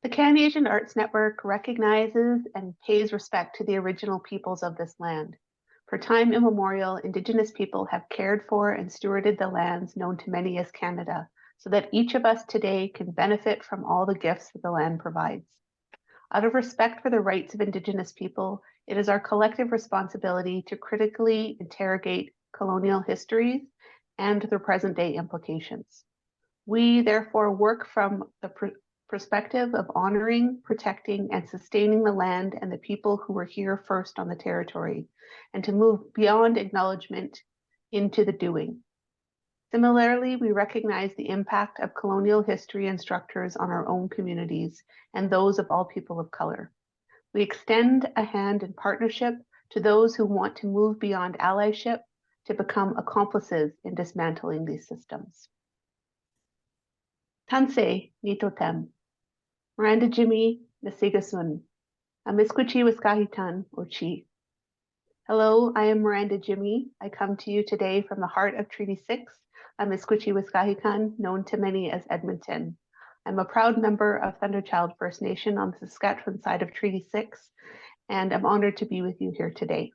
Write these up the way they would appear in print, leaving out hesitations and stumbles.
The CanAsian Arts Network recognizes and pays respect to the original peoples of this land. For time immemorial, Indigenous people have cared for and stewarded the lands known to many as Canada, so that each of us today can benefit from all the gifts that the land provides. Out of respect for the rights of Indigenous people, it is our collective responsibility to critically interrogate colonial histories and their present-day implications. We therefore work from the perspective of honoring, protecting, and sustaining the land and the people who were here first on the territory, and to move beyond acknowledgement into the doing. Similarly, we recognize the impact of colonial history and structures on our own communities and those of all people of color. We extend a hand in partnership to those who want to move beyond allyship to become accomplices in dismantling these systems. Tanse Nitotem, Miranda Jimmy Nasigasun, Amisquichi Wiskahitan Ochi. Hello, I am Miranda Jimmy. I come to you today from the heart of Treaty 6, Amisquichi Wiskahikan, known to many as Edmonton. I'm a proud member of Thunderchild First Nation on the Saskatchewan side of Treaty 6, and I'm honored to be with you here today.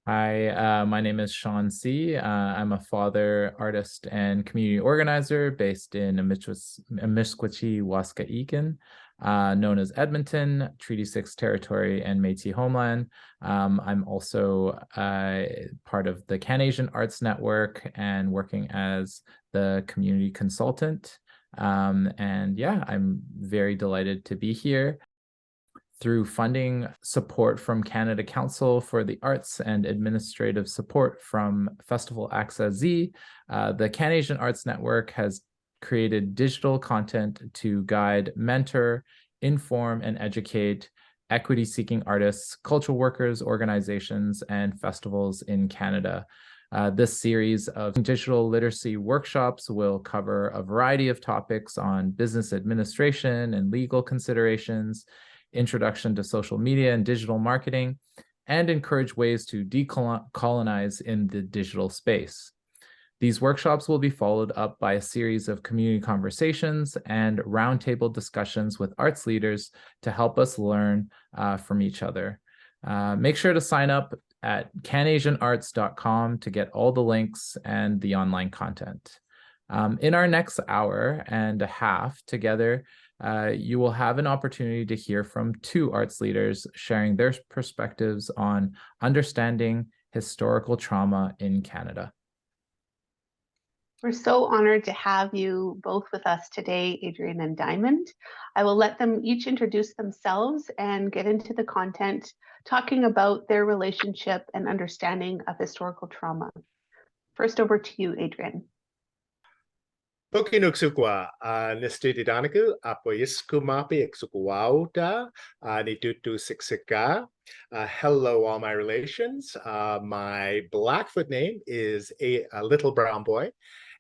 Hi, my name is Sean C. I'm a father, artist, and community organizer based in Amisquichi Waskahikan, known as Edmonton, Treaty 6 territory, and Métis homeland. I'm also part of the CanAsian Arts Network and working as the community consultant. And yeah, I'm very delighted to be here. Through funding support from Canada Council for the Arts and administrative support from Festival Access Z, the CanAsian Arts Network has created digital content to guide, mentor, inform, and educate equity-seeking artists, cultural workers, organizations, and festivals in Canada. This series of digital literacy workshops will cover a variety of topics on business administration and legal considerations, introduction to social media and digital marketing, and encourage ways to decolonize in the digital space. These workshops will be followed up by a series of community conversations and roundtable discussions with arts leaders to help us learn from each other. Make sure to sign up at canasianarts.com to get all the links and the online content. In our next hour and a half together, you will have an opportunity to hear from two arts leaders sharing their perspectives on understanding historical trauma in Canada. We're so honored to have you both with us today, Adrian and Diamond. I will let them each introduce themselves and get into the content, talking about their relationship and understanding of historical trauma. First, over to you, Adrian. Pokinuksukwa nistudidanaku apoyiskumapi iksukuauta nitutu Siksika. Hello, all my relations. My Blackfoot name is a Little Brown Boy,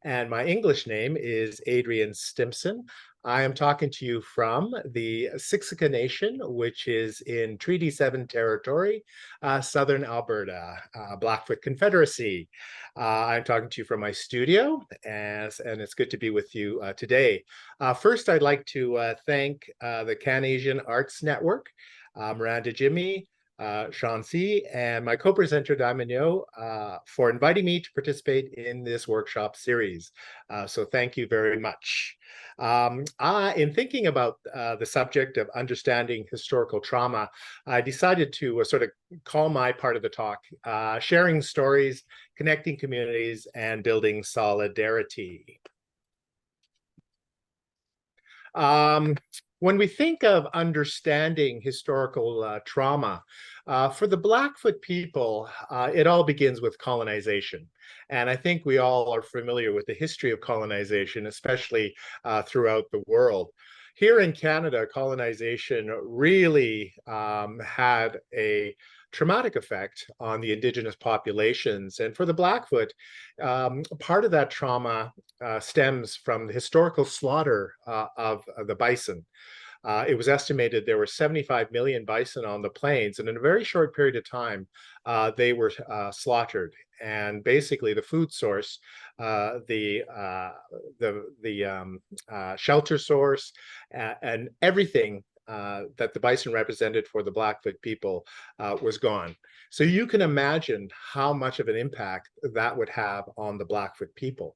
and my English name is Adrian Stimson. I am talking to you from the Siksika Nation, which is in Treaty 7 territory, Southern Alberta, Blackfoot Confederacy. I'm talking to you from my studio, and it's good to be with you today. First, I'd like to thank the CanAsian Arts Network, Miranda Jimmy, Sean C., and my co-presenter Diamond Yao for inviting me to participate in this workshop series. So thank you very much. In thinking about the subject of understanding historical trauma, I decided to sort of call my part of the talk, sharing stories, connecting communities, and building solidarity. When we think of understanding historical trauma, for the Blackfoot people, it all begins with colonization. And I think we all are familiar with the history of colonization, especially throughout the world. Here in Canada, colonization really had a traumatic effect on the Indigenous populations. And for the Blackfoot, part of that trauma stems from the historical slaughter of the bison. It was estimated there were 75 million bison on the plains, and in a very short period of time, they were slaughtered. And basically, the food source shelter source, and everything that the bison represented for the Blackfoot people was gone. So you can imagine how much of an impact that would have on the Blackfoot people.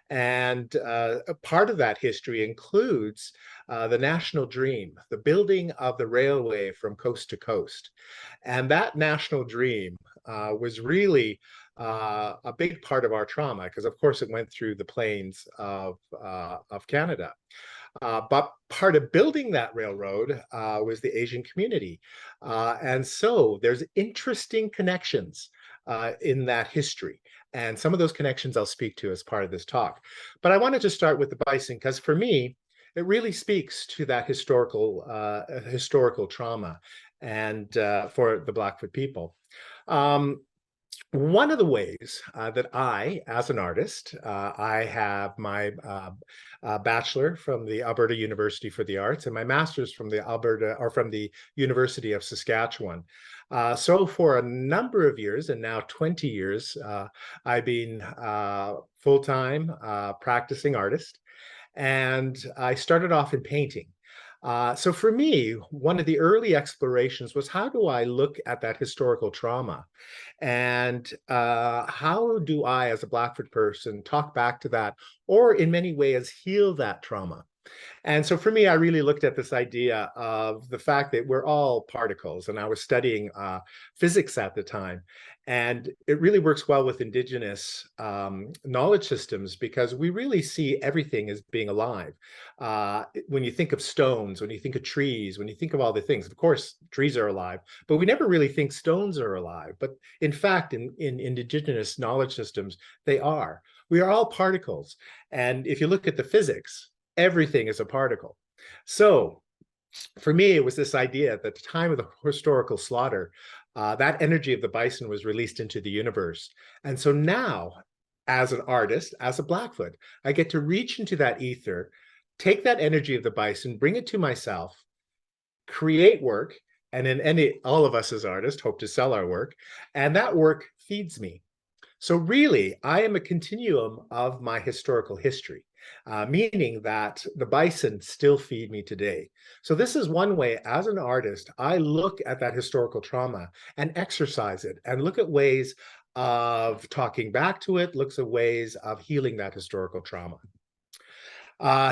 And a part of that history includes the national dream, the building of the railway from coast to coast. And that national dream was really a big part of our trauma, because of course it went through the plains of Canada. But part of building that railroad was the Asian community. And so there's interesting connections in that history. And some of those connections I'll speak to as part of this talk. But I wanted to start with the bison, because for me, it really speaks to that historical trauma and for the Blackfoot people. One of the ways that I, as an artist, I have my bachelor from the Alberta University for the Arts and my master's from the University of Saskatchewan. So for a number of years, and now 20 years, I've been full-time practicing artist, and I started off in painting. So for me, one of the early explorations was, how do I look at that historical trauma? And how do I, as a Blackfoot person, talk back to that, or in many ways heal that trauma? And so for me, I really looked at this idea of the fact that we're all particles. And I was studying physics at the time. And it really works well with Indigenous knowledge systems, because we really see everything as being alive. When you think of stones, when you think of trees, when you think of all the things, of course, trees are alive, but we never really think stones are alive. But in fact, in Indigenous knowledge systems, they are. We are all particles. And if you look at the physics, everything is a particle. So for me, it was this idea that at the time of the historical slaughter, that energy of the bison was released into the universe. And so now, as an artist, as a Blackfoot, I get to reach into that ether, take that energy of the bison, bring it to myself, create work, and then all of us as artists hope to sell our work, and that work feeds me. So really, I am a continuum of my historical history. Meaning that the bison still feed me today. So this is one way, as an artist, I look at that historical trauma and exercise it, and look at ways of talking back to it, looks at ways of healing that historical trauma.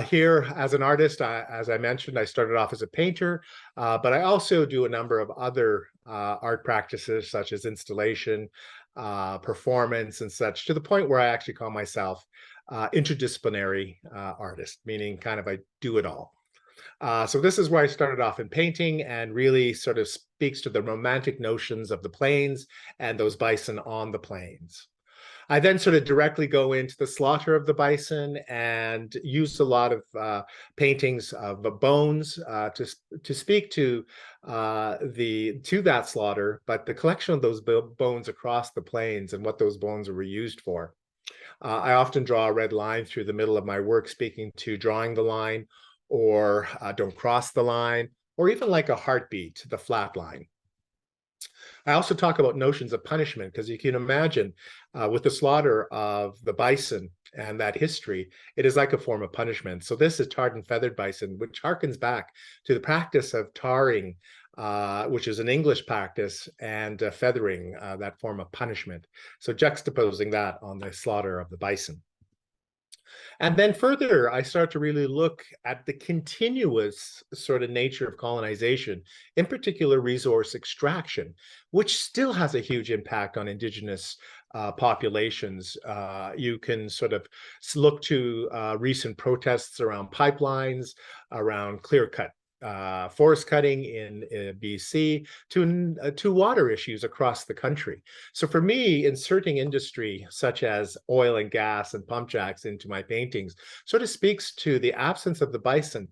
Here, as an artist, as I mentioned, I started off as a painter, but I also do a number of other art practices, such as installation, performance, and such, to the point where I actually call myself interdisciplinary artist, meaning kind of I do it all. So this is where I started off in painting, and really sort of speaks to the romantic notions of the plains and those bison on the plains. I then sort of directly go into the slaughter of the bison and use a lot of paintings of bones to speak to that slaughter, but the collection of those bones across the plains and what those bones were used for. I often draw a red line through the middle of my work, speaking to drawing the line, or don't cross the line, or even like a heartbeat, the flat line. I also talk about notions of punishment, because you can imagine with the slaughter of the bison and that history, it is like a form of punishment. So this is tarred and feathered bison, which harkens back to the practice of tarring, which is an English practice, and feathering, that form of punishment. So juxtaposing that on the slaughter of the bison. And then further, I start to really look at the continuous sort of nature of colonization, in particular resource extraction, which still has a huge impact on Indigenous populations. You can sort of look to recent protests around pipelines, around clear-cut forest cutting in BC, to water issues across the country. So for me, inserting industry such as oil and gas and pump jacks into my paintings sort of speaks to the absence of the bison,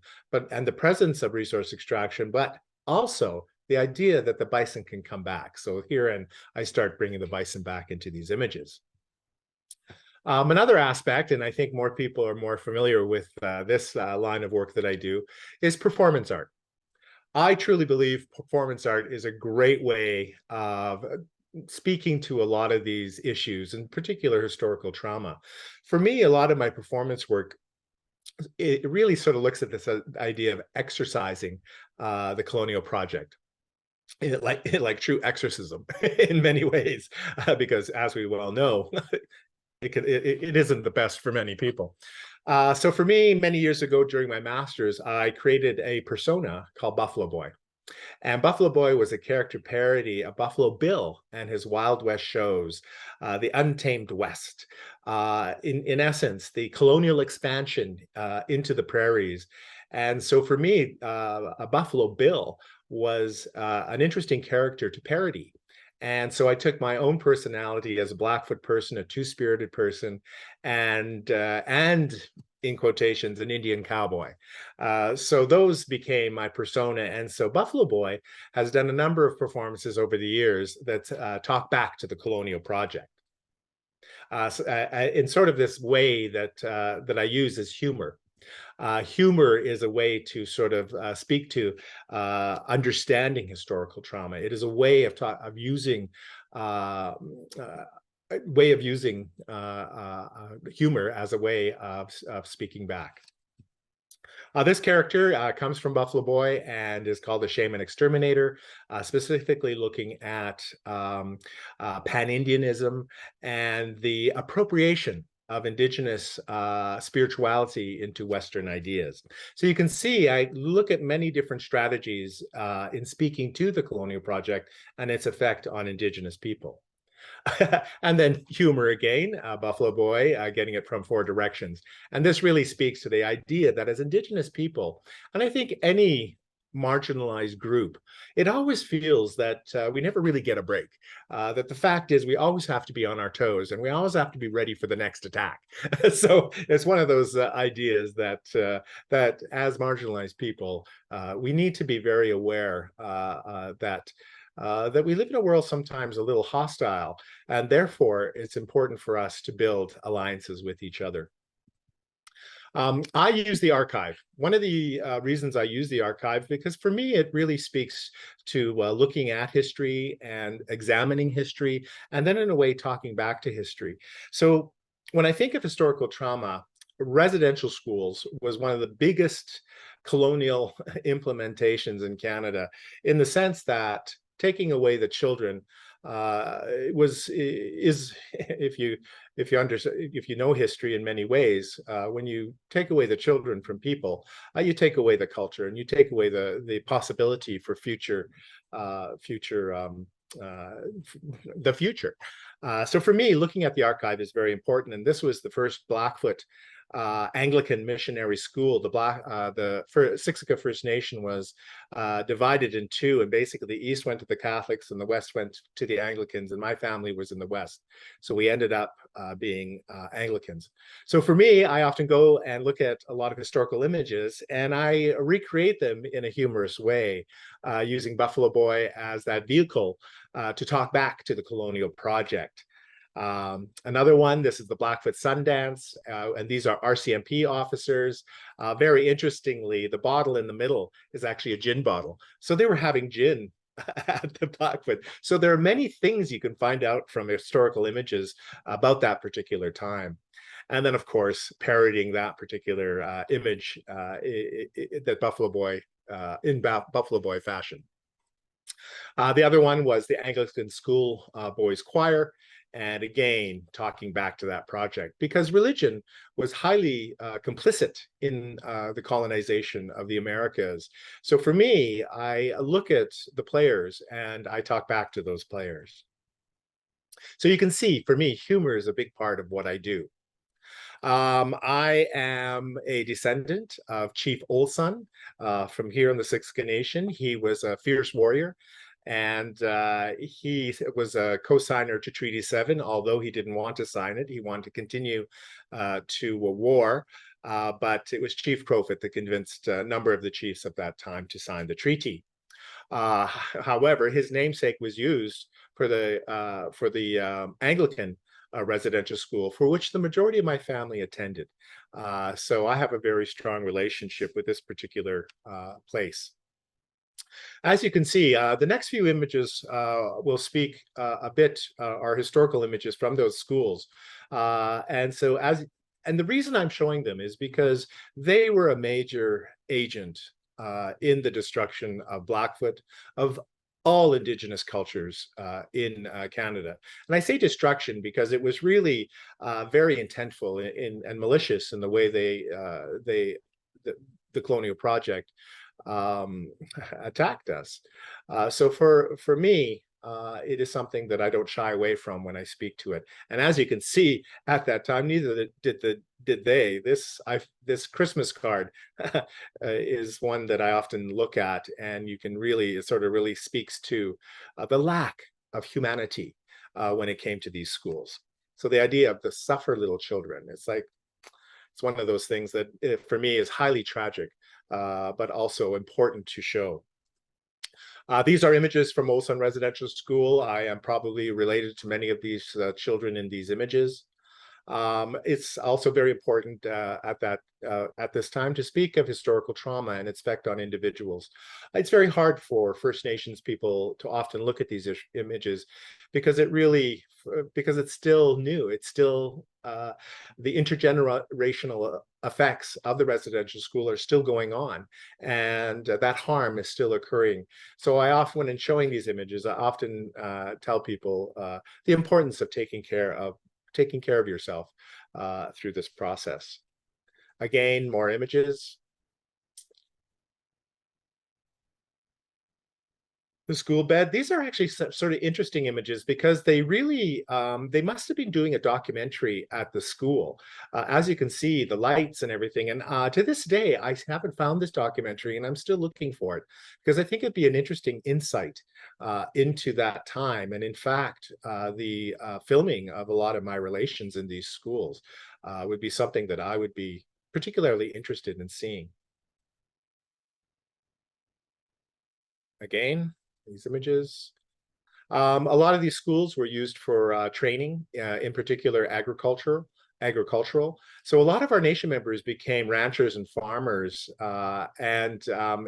and the presence of resource extraction, but also the idea that the bison can come back. So herein, I start bringing the bison back into these images. Another aspect, and I think more people are more familiar with this line of work that I do, is performance art. I truly believe performance art is a great way of speaking to a lot of these issues, in particular historical trauma. For me, a lot of my performance work, it really sort of looks at this idea of exercising the colonial project. Like true exorcism in many ways, because as we well know, it isn't the best for many people. So for me, many years ago during my master's, I created a persona called Buffalo Boy. And Buffalo Boy was a character parody of Buffalo Bill and his Wild West shows, the Untamed West. In essence, the colonial expansion into the prairies. And so for me, a Buffalo Bill was an interesting character to parody. And so I took my own personality as a Blackfoot person, a two-spirited person, and in quotations, an Indian cowboy. So those became my persona. And so Buffalo Boy has done a number of performances over the years that talk back to the colonial project. In sort of this way that I use as humor. Humor is a way to sort of speak to understanding historical trauma. It is a way of using humor as a way of speaking back. This character comes from Buffalo Boy and is called the Shaman Exterminator, specifically looking at pan-Indianism and the appropriation of Indigenous spirituality into Western ideas. So you can see, I look at many different strategies in speaking to the colonial project and its effect on Indigenous people. And then humor again, Buffalo Boy, getting it from four directions. And this really speaks to the idea that as Indigenous people, and I think any marginalized group, it always feels that we never really get a break. That the fact is we always have to be on our toes and we always have to be ready for the next attack. So it's one of those ideas that that as marginalized people, we need to be very aware that we live in a world sometimes a little hostile, and therefore it's important for us to build alliances with each other. I use the archive. One of the reasons I use the archive, because for me, it really speaks to looking at history and examining history, and then in a way, talking back to history. So when I think of historical trauma, residential schools was one of the biggest colonial implementations in Canada, in the sense that taking away the children is if you know history in many ways, when you take away the children from people, you take away the culture and you take away the possibility for the future. So for me, looking at the archive is very important, and this was the first Blackfoot Anglican missionary school. The Siksika First Nation was divided in two, and basically the East went to the Catholics and the West went to the Anglicans, and my family was in the West. So we ended up being Anglicans. So for me, I often go and look at a lot of historical images and I recreate them in a humorous way, using Buffalo Boy as that vehicle to talk back to the colonial project. Another one, this is the Blackfoot Sundance, and these are RCMP officers. Very interestingly, the bottle in the middle is actually a gin bottle. So they were having gin at the Blackfoot. So there are many things you can find out from historical images about that particular time. And then, of course, parodying that particular image that Buffalo Boy, in Buffalo Boy fashion. The other one was the Anglican School Boys Choir. And again, talking back to that project, because religion was highly complicit in the colonization of the Americas. So for me, I look at the players and I talk back to those players. So you can see, for me, humor is a big part of what I do. I am a descendant of Chief Olson from here in the Siksika Nation. He was a fierce warrior. And he was a co-signer to Treaty 7, although he didn't want to sign it. He wanted to continue to a war, but it was Chief Crowfoot that convinced a number of the chiefs of that time to sign the treaty. However, his namesake was used for the Anglican residential school, for which the majority of my family attended. So I have a very strong relationship with this particular place. As you can see, the next few images will speak a bit, are historical images from those schools. And the reason I'm showing them is because they were a major agent in the destruction of Blackfoot, of all Indigenous cultures in Canada. And I say destruction because it was really very intentful and malicious in the way the colonial project attacked us. So for me, it is something that I don't shy away from when I speak to it. And as you can see, at that time, neither did they. This Christmas card is one that I often look at, and you can really, it sort of really speaks to the lack of humanity when it came to these schools. So the idea of the suffer little children, it's one of those things that for me is highly tragic, but also important to show. These are images from Old Sun Residential School. I am probably related to many of these children in these images. It's also very important at this time to speak of historical trauma and its effect on individuals. It's very hard for First Nations people to often look at these images because it's still new. It's still the intergenerational effects of the residential school are still going on, and that harm is still occurring. So I often, when in showing these images, I often tell people the importance of taking care of yourself through this process. Again, more images. The school bed. These are actually sort of interesting images because they really, they must have been doing a documentary at the school. As you can see, the lights and everything. And to this day, I haven't found this documentary and I'm still looking for it because I think it'd be an interesting insight into that time. And in fact, the filming of a lot of my relations in these schools would be something that I would be particularly interested in seeing. Again, these images. A lot of these schools were used for training, in particular agricultural. So a lot of our nation members became ranchers and farmers.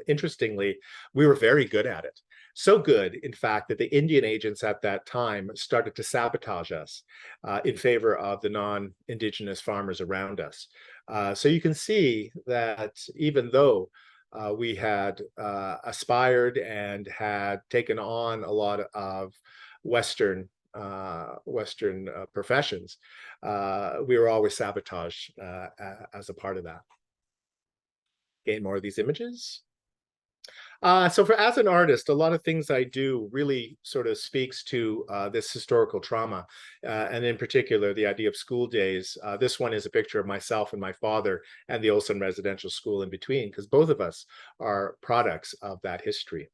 Interestingly, we were very good at it. So good, in fact, that the Indian agents at that time started to sabotage us in favor of the non-Indigenous farmers around us. So you can see that even though we had aspired and had taken on a lot of Western professions, we were always sabotaged as a part of that. Again, more of these images. As an artist, a lot of things I do really sort of speaks to this historical trauma, and in particular, the idea of school days. This one is a picture of myself and my father and the Olson Residential School in between, because both of us are products of that history.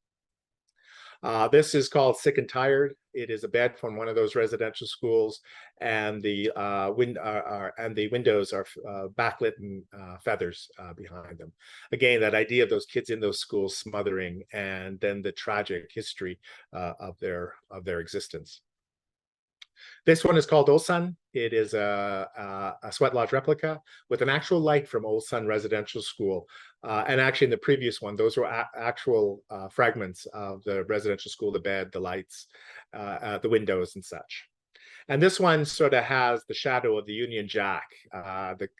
This is called Sick and Tired. It is a bed from one of those residential schools, and the windows are backlit and feathers behind them. Again, that idea of those kids in those schools smothering, and then the tragic history of their existence. This one is called Ulsan. It is a sweat lodge replica with an actual light from Ulsan Residential School. And actually in the previous one, those were actual fragments of the residential school, the bed, the lights, the windows and such. And this one sort of has the shadow of the Union Jack, the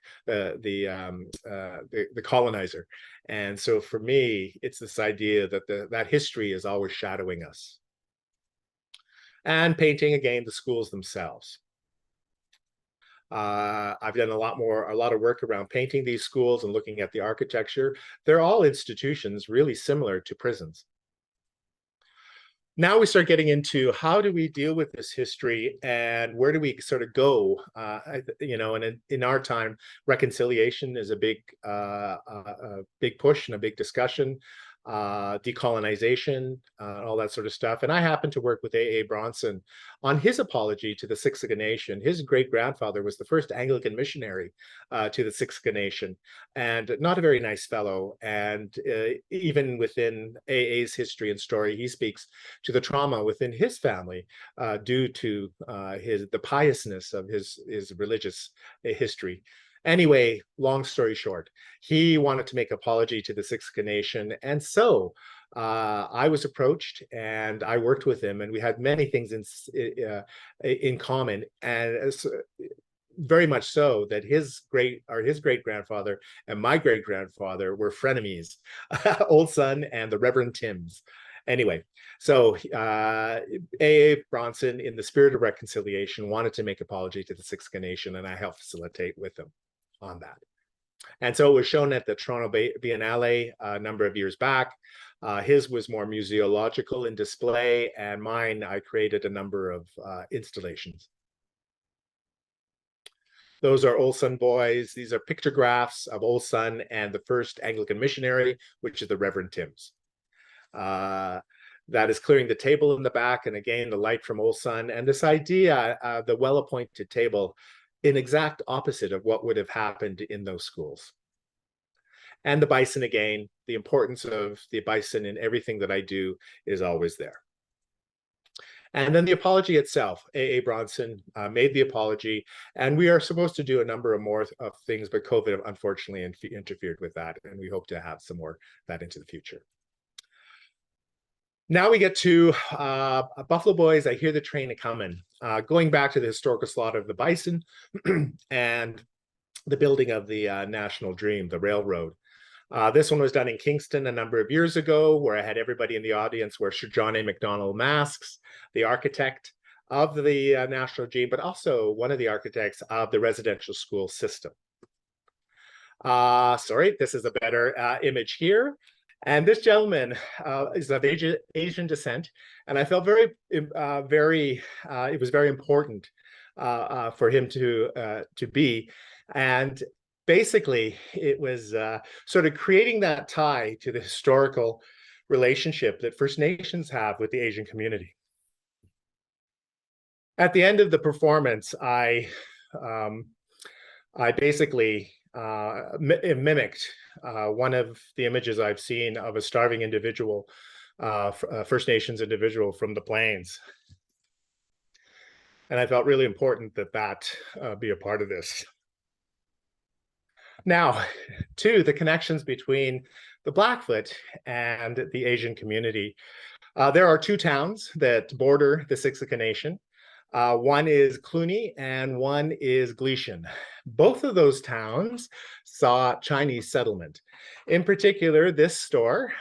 colonizer. And so for me, it's this idea that that history is always shadowing us. And painting, again, the schools themselves. I've done a lot of work around painting these schools and looking at the architecture. They're all institutions really similar to prisons. Now we start getting into how do we deal with this history and where do we sort of go? And in our time, reconciliation is a big push and a big discussion. Decolonization, all that sort of stuff. And I happen to work with A.A. Bronson on his apology to the Siksika Nation. His great-grandfather was the first Anglican missionary to the Siksika Nation, and not a very nice fellow. And even within A.A.'s history and story, he speaks to the trauma within his family due to the piousness of his religious history. Anyway, long story short, he wanted to make apology to the Siksika Nation. And so I was approached and I worked with him, and we had many things in common. And very much so that his great grandfather and my great grandfather were frenemies, Old Son and the Reverend Timms. Anyway, so A.A. Bronson, in the spirit of reconciliation, wanted to make apology to the Siksika Nation, and I helped facilitate with him on that. And so it was shown at the Toronto Biennale a number of years back. His was more museological in display, and mine, I created a number of installations. Those are Old Son boys. These are pictographs of Old Son and the first Anglican missionary, which is the Reverend Timms. That is clearing the table in the back, and again, the light from Old Son. And this idea, the well-appointed table, in exact opposite of what would have happened in those schools. And the bison again, the importance of the bison in everything that I do is always there. And then the apology itself, A.A. Bronson made the apology, and we are supposed to do a number of more things, but COVID unfortunately interfered with that, and we hope to have some more of that into the future. Now we get to Buffalo Boys, I Hear the Train A-Comin', going back to the historical slaughter of the bison and the building of the National Dream, the railroad. This one was done in Kingston a number of years ago, where I had everybody in the audience wear Sir John A. Macdonald masks, the architect of the National Dream, but also one of the architects of the residential school system. Sorry, this is a better image here. And this gentleman is of Asian descent, and I felt it was very important for him to be. And basically, it was sort of creating that tie to the historical relationship that First Nations have with the Asian community. At the end of the performance, I basically mimicked one of the images I've seen of a starving individual, First Nations individual from the plains. And I felt really important that be a part of this. Now, to the connections between the Blackfoot and the Asian community. There are two towns that border the Siksika Nation. One is Cluny and one is Gleeshon. Both of those towns saw Chinese settlement. In particular, this store,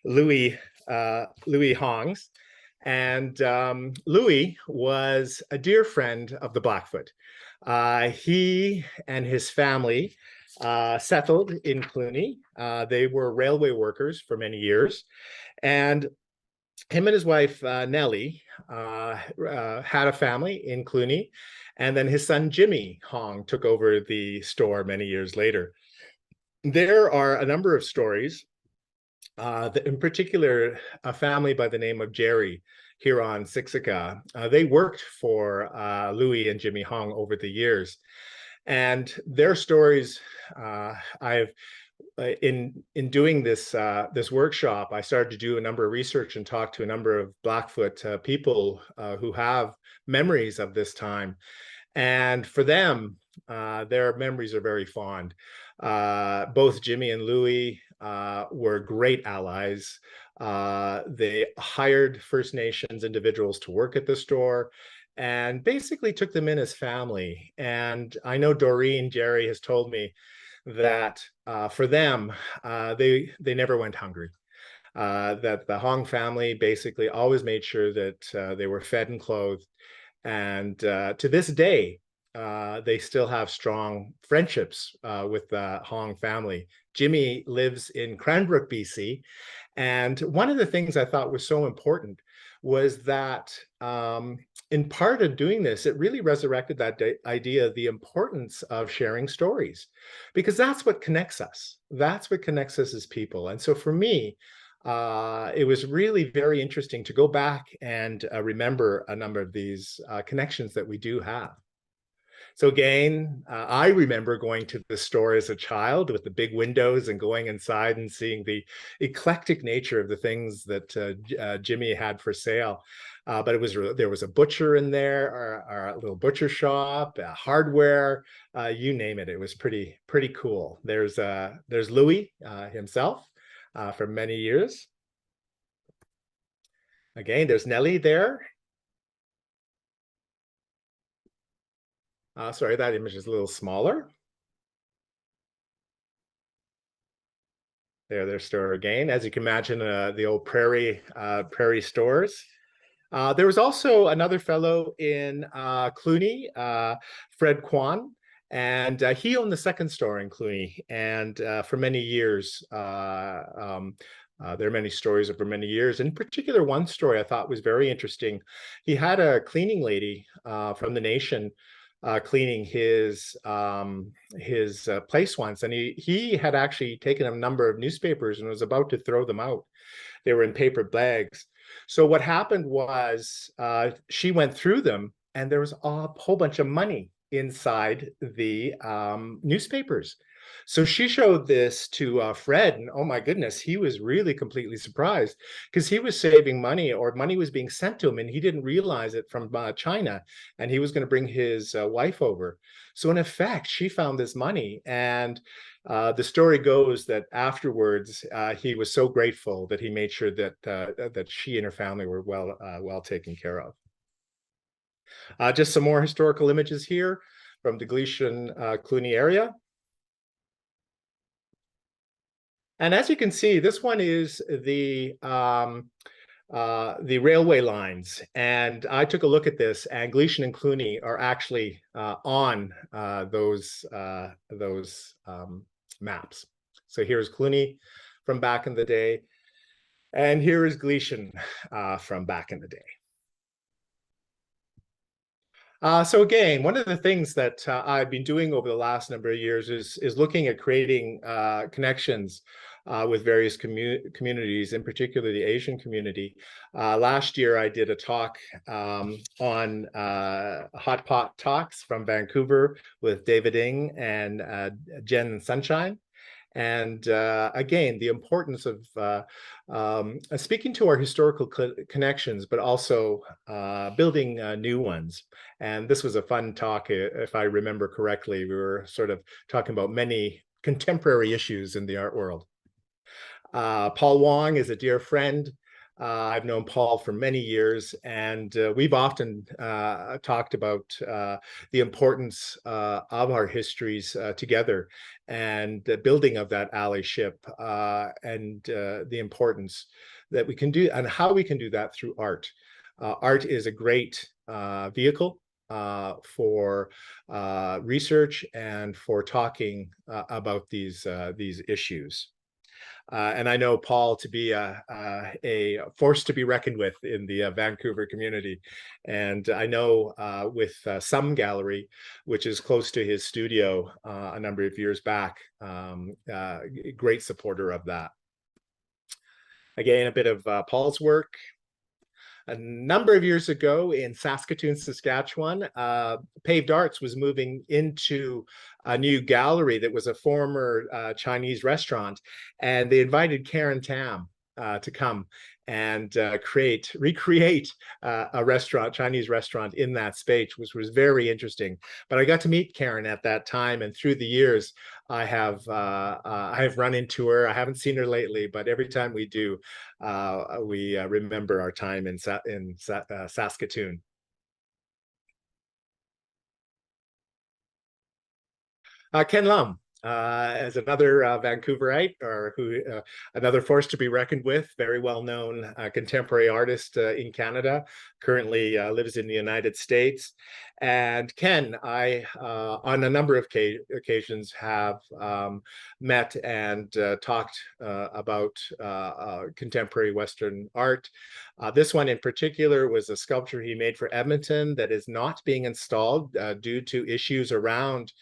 Louis Hong's, and Louis was a dear friend of the Blackfoot. He and his family settled in Cluny. They were railway workers for many years, and him and his wife, Nellie, had a family in Cluny, and then his son, Jimmy Hong, took over the store many years later. There are a number of stories, in particular, a family by the name of Jerry here on Siksika. They worked for Louis and Jimmy Hong over the years, and their stories, in doing this workshop, I started to do a number of research and talk to a number of Blackfoot people who have memories of this time. And for them, their memories are very fond. Both Jimmy and Louis were great allies. They hired First Nations individuals to work at the store and basically took them in as family. And I know Doreen Jerry has told me that for them, they never went hungry. That the Hong family basically always made sure that they were fed and clothed. And to this day, they still have strong friendships with the Hong family. Jimmy lives in Cranbrook, BC. And one of the things I thought was so important was that in part of doing this, it really resurrected that idea of the importance of sharing stories, because that's what connects us. That's what connects us as people. And so for me, it was really very interesting to go back and remember a number of these connections that we do have. So again, I remember going to the store as a child with the big windows and going inside and seeing the eclectic nature of the things that Jimmy had for sale. But there was a butcher in there, or a little butcher shop, hardware, you name it. It was pretty cool. There's Louis himself for many years. Again, there's Nellie there. Sorry, that image is a little smaller. Their store again. As you can imagine, the old prairie stores. There was also another fellow in Cluny, Fred Kwan, and he owned the second store in Cluny. And for many years, there are many stories over many years. In particular, one story I thought was very interesting. He had a cleaning lady from the nation cleaning his place once, and he had actually taken a number of newspapers and was about to throw them out. They were in paper bags. So what happened was she went through them, and there was a whole bunch of money inside the newspapers. So she showed this to Fred, and oh my goodness, he was really completely surprised because he was saving money, or money was being sent to him, and he didn't realize it from China, and he was going to bring his wife over. So in effect, she found this money, and the story goes that afterwards he was so grateful that he made sure that that she and her family were well taken care of. Just some more historical images here from the Gleason Cluny area. And as you can see, this one is the railway lines. And I took a look at this, and Gleason and Cluny are actually on those maps. So here's Cluny from back in the day, and here is Gleason from back in the day. So again, one of the things that I've been doing over the last number of years is looking at creating connections with various communities, in particular the Asian community. Last year, I did a talk on Hot Pot Talks from Vancouver with David Ng and Jen Sunshine. And again, the importance of speaking to our historical connections, but also building new ones. And this was a fun talk, if I remember correctly. We were sort of talking about many contemporary issues in the art world. Paul Wong is a dear friend. I've known Paul for many years, and we've often talked about the importance of our histories together, and the building of that allyship, and the importance that we can do, and how we can do that through art. Art is a great vehicle for research and for talking about these issues. And I know Paul to be a force to be reckoned with in the Vancouver community. And I know with Some Gallery, which is close to his studio a number of years back, great supporter of that. Again, a bit of Paul's work. A number of years ago in Saskatoon, Saskatchewan, Paved Arts was moving into a new gallery that was a former Chinese restaurant, and they invited Karen Tam to come and recreate a restaurant, Chinese restaurant in that space, which was very interesting. But I got to meet Karen at that time, and through the years, I have run into her. I haven't seen her lately, but every time we do, we remember our time in Saskatoon. Ken Lum as another Vancouverite, or another force to be reckoned with, very well-known contemporary artist in Canada, currently lives in the United States. And Ken, I, on a number of occasions, have met and talked about contemporary Western art. This one in particular was a sculpture he made for Edmonton that is not being installed due to issues around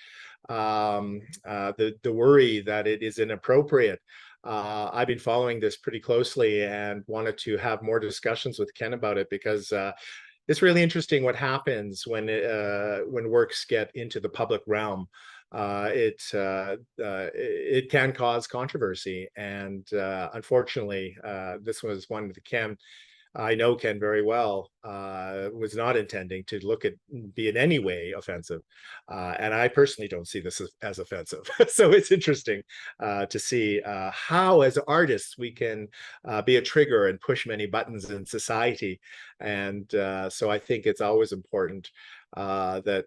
the worry that it is inappropriate. I've been following this pretty closely and wanted to have more discussions with Ken about it, because it's really interesting what happens when works get into the public realm. It can cause controversy, and unfortunately, this was one that I know Ken very well, was not intending to be in any way offensive. And I personally don't see this as offensive. So it's interesting to see how, as artists, we can be a trigger and push many buttons in society. And so I think it's always important that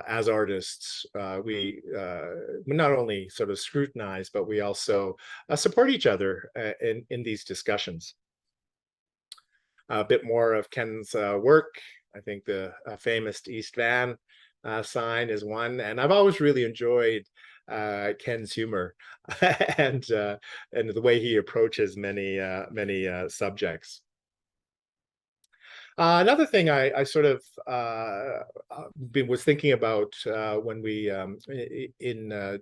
as artists, we not only sort of scrutinize, but we also support each other in these discussions. A bit more of Ken's work. I think the famous East Van sign is one, and I've always really enjoyed Ken's humor and the way he approaches many subjects. Another thing I sort of was thinking about when we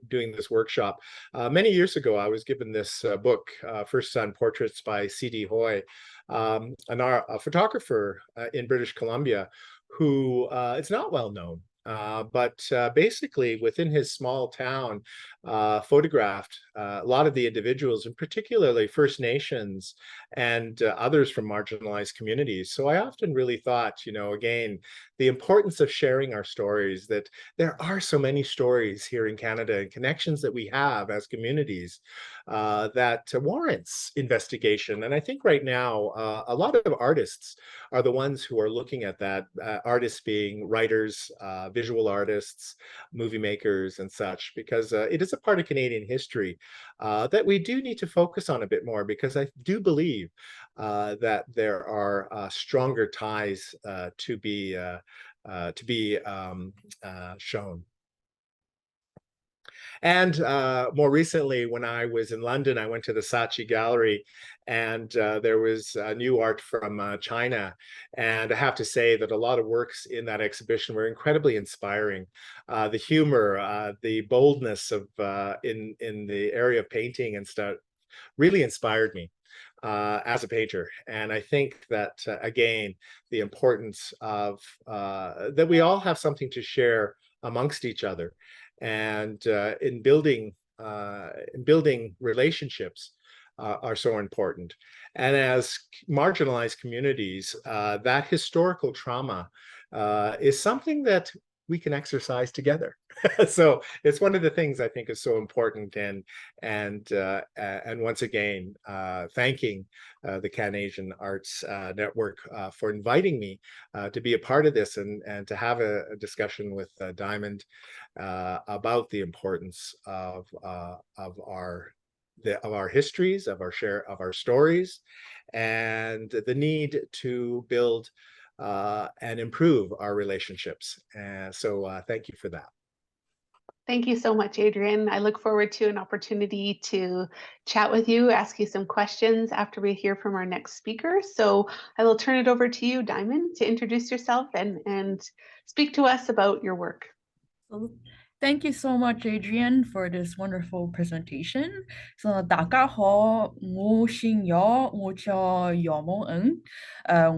doing this workshop many years ago, I was given this book, First Son Portraits by C.D. Hoy, a photographer in British Columbia who it's not well known. But basically, within his small town, photographed a lot of the individuals, and particularly First Nations and others from marginalized communities. So I often really thought, again, the importance of sharing our stories, that there are so many stories here in Canada and connections that we have as communities that warrants investigation. And I think right now, a lot of artists are the ones who are looking at that, artists being writers, visual artists, movie makers, and such, because it is a part of Canadian history that we do need to focus on a bit more, because I do believe that there are stronger ties to be shown. And more recently, when I was in London, I went to the Saatchi Gallery, and there was new art from China. And I have to say that a lot of works in that exhibition were incredibly inspiring. The humor, the boldness of in the area of painting and stuff really inspired me as a painter. And I think that, again, the importance of that we all have something to share amongst each other. And in building relationships are so important. And as marginalized communities, that historical trauma is something that we can exercise together. So it's one of the things I think is so important. And once again, thanking the CanAsian Arts Network for inviting me to be a part of this, and to have a discussion with Diamond about the importance of our histories, of our stories, and the need to build and improve our relationships. So thank you for that. Thank you so much, Adrian. I look forward to an opportunity to chat with you, ask you some questions after we hear from our next speaker. So I will turn it over to you, Diamond, to introduce yourself and speak to us about your work. Thank you so much, Adrian, for this wonderful presentation. So, 大家好，我姓姚，我叫姚梦恩，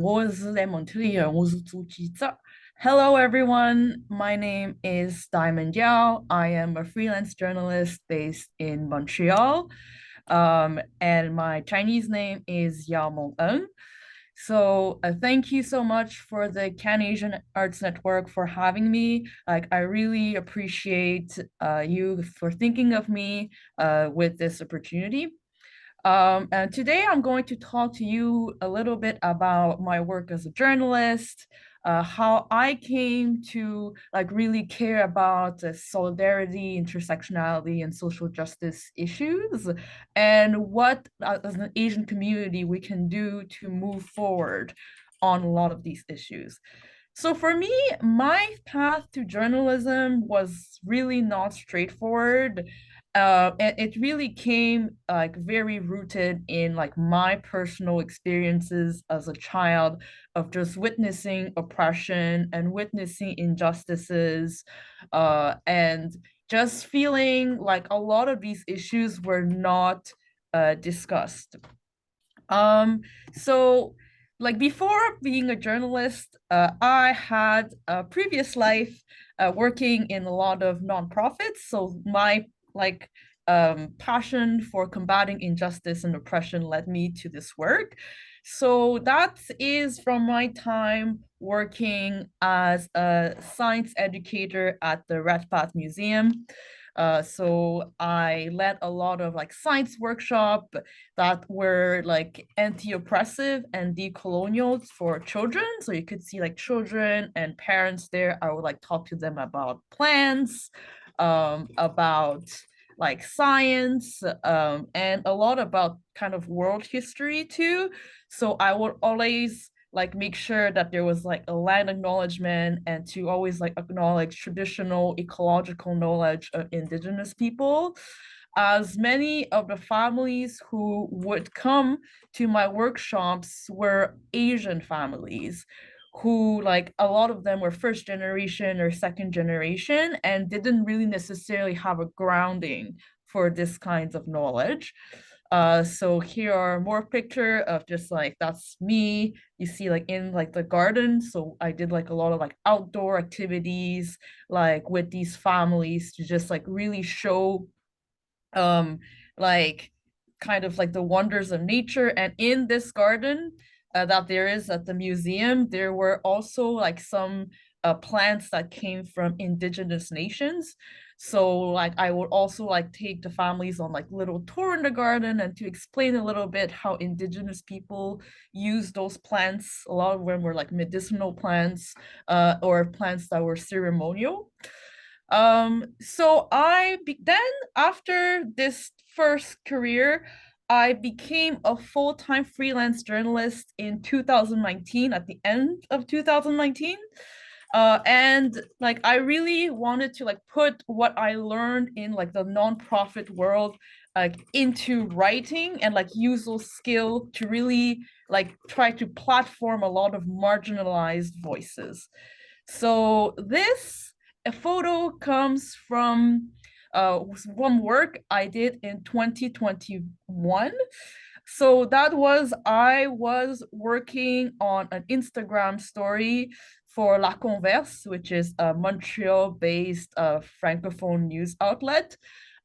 我是在蒙特利尔，我是做记者。Hello, everyone. My name is Diamond Yao. I am a freelance journalist based in Montreal, and my Chinese name is Yao Mengeng. So thank you so much for the CanAsian Arts Network for having me. Like, I really appreciate you for thinking of me with this opportunity. And today I'm going to talk to you a little bit about my work as a journalist, how I came to really care about solidarity, intersectionality, and social justice issues, and what as an Asian community we can do to move forward on a lot of these issues. So for me, my path to journalism was really not straightforward. And it really came very rooted in my personal experiences as a child of just witnessing oppression and witnessing injustices, and just feeling like a lot of these issues were not discussed. So like before being a journalist, I had a previous life working in a lot of nonprofits. So my like passion for combating injustice and oppression led me to this work. So that is from my time working as a science educator at the Red Path Museum. So I led a lot of like science workshop that were like anti-oppressive and decolonial for children. So you could see like children and parents there. I would like talk to them about plants, about like science, and a lot about kind of world history too. So I would always like make sure that there was like a land acknowledgement and to always like acknowledge traditional ecological knowledge of Indigenous people, as many of the families who would come to my workshops were Asian families who like a lot of them were first generation or second generation and didn't really necessarily have a grounding for this kinds of knowledge. So here are more picture of just like that's me. You see like in like the garden. So I did like a lot of like outdoor activities like with these families to just like really show like kind of like the wonders of nature. And in this garden that there is at the museum, there were also like some plants that came from indigenous nations. So like I would also like take the families on like little tour in the garden and to explain a little bit how indigenous people use those plants. A lot of them were like medicinal plants or plants that were ceremonial. So then after this first career, I became a full-time freelance journalist in 2019, at the end of 2019. And like I really wanted to like put what I learned in like the nonprofit world like into writing and like use those skills to really like try to platform a lot of marginalized voices. So this a photo comes from one work I did in 2021. So that was, I was working on an Instagram story for La Converse, which is a Montreal-based Francophone news outlet.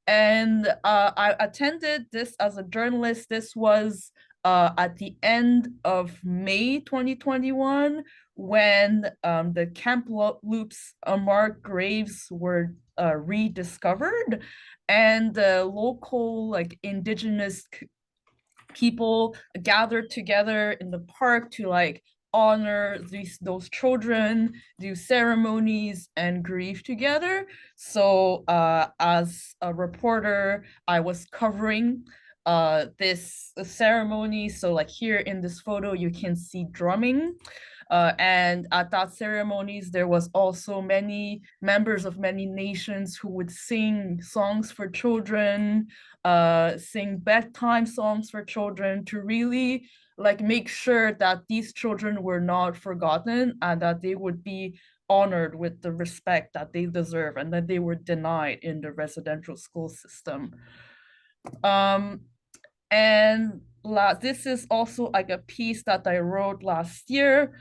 And I attended this as a journalist. This was at the end of May 2021, when the Kamloops unmarked graves were rediscovered, and the local like indigenous people gathered together in the park to like honor those children, do ceremonies and grieve together. So as a reporter, I was covering this ceremony. So like here in this photo, you can see drumming. And at that ceremonies, there was also many members of many nations who would sing songs for children, sing bedtime songs for children to really like make sure that these children were not forgotten and that they would be honored with the respect that they deserve and that they were denied in the residential school system. And this is also like a piece that I wrote last year